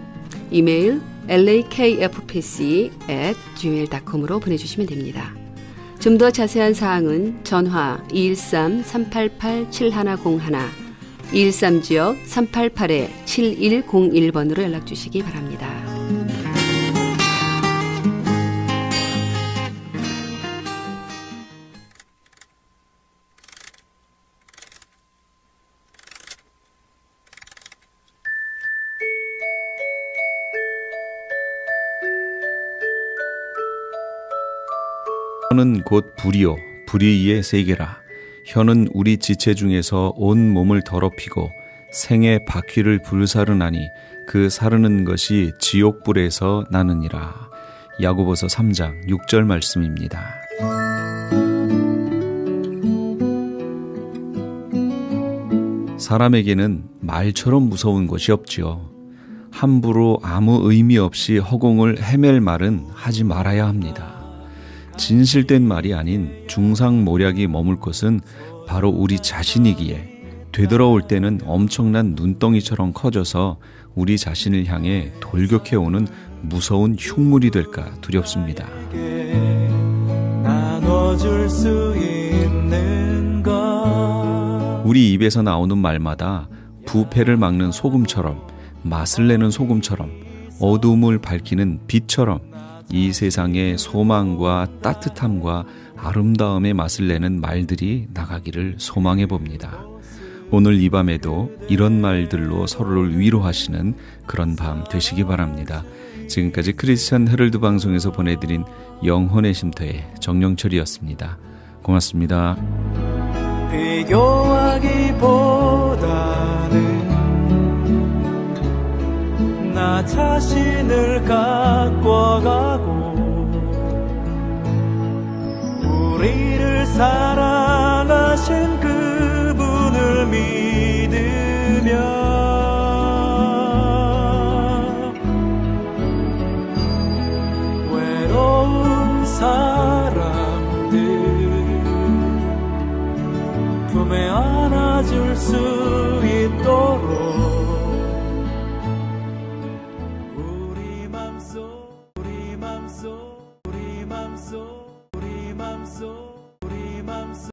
이메일 lakfpc@gmail.com으로 보내주시면 됩니다. 좀 더 자세한 사항은 전화 213-388-7101, 213 지역 388-7101번으로 연락 주시기 바랍니다. 혀는 곧 불이요 불의의 세계라. 혀는 우리 지체 중에서 온 몸을 더럽히고 생의 바퀴를 불사르나니 그 사르는 것이 지옥불에서 나느니라. 야고보서 3장 6절 말씀입니다. 사람에게는 말처럼 무서운 것이 없지요. 함부로 아무 의미 없이 허공을 헤맬 말은 하지 말아야 합니다. 진실된 말이 아닌 중상모략이 머물 곳은 바로 우리 자신이기에 되돌아올 때는 엄청난 눈덩이처럼 커져서 우리 자신을 향해 돌격해오는 무서운 흉물이 될까 두렵습니다. 우리 입에서 나오는 말마다 부패를 막는 소금처럼, 맛을 내는 소금처럼, 어두움을 밝히는 빛처럼 이 세상의 소망과 따뜻함과 아름다움의 맛을 내는 말들이 나가기를 소망해 봅니다. 오늘 이 밤에도 이런 말들로 서로를 위로하시는 그런 밤 되시기 바랍니다. 지금까지 크리스천 헤럴드 방송에서 보내드린 영혼의 쉼터의 정영철이었습니다. 고맙습니다. 비교하기보다는 나 자신을 가꿔가고 우리를 사랑하신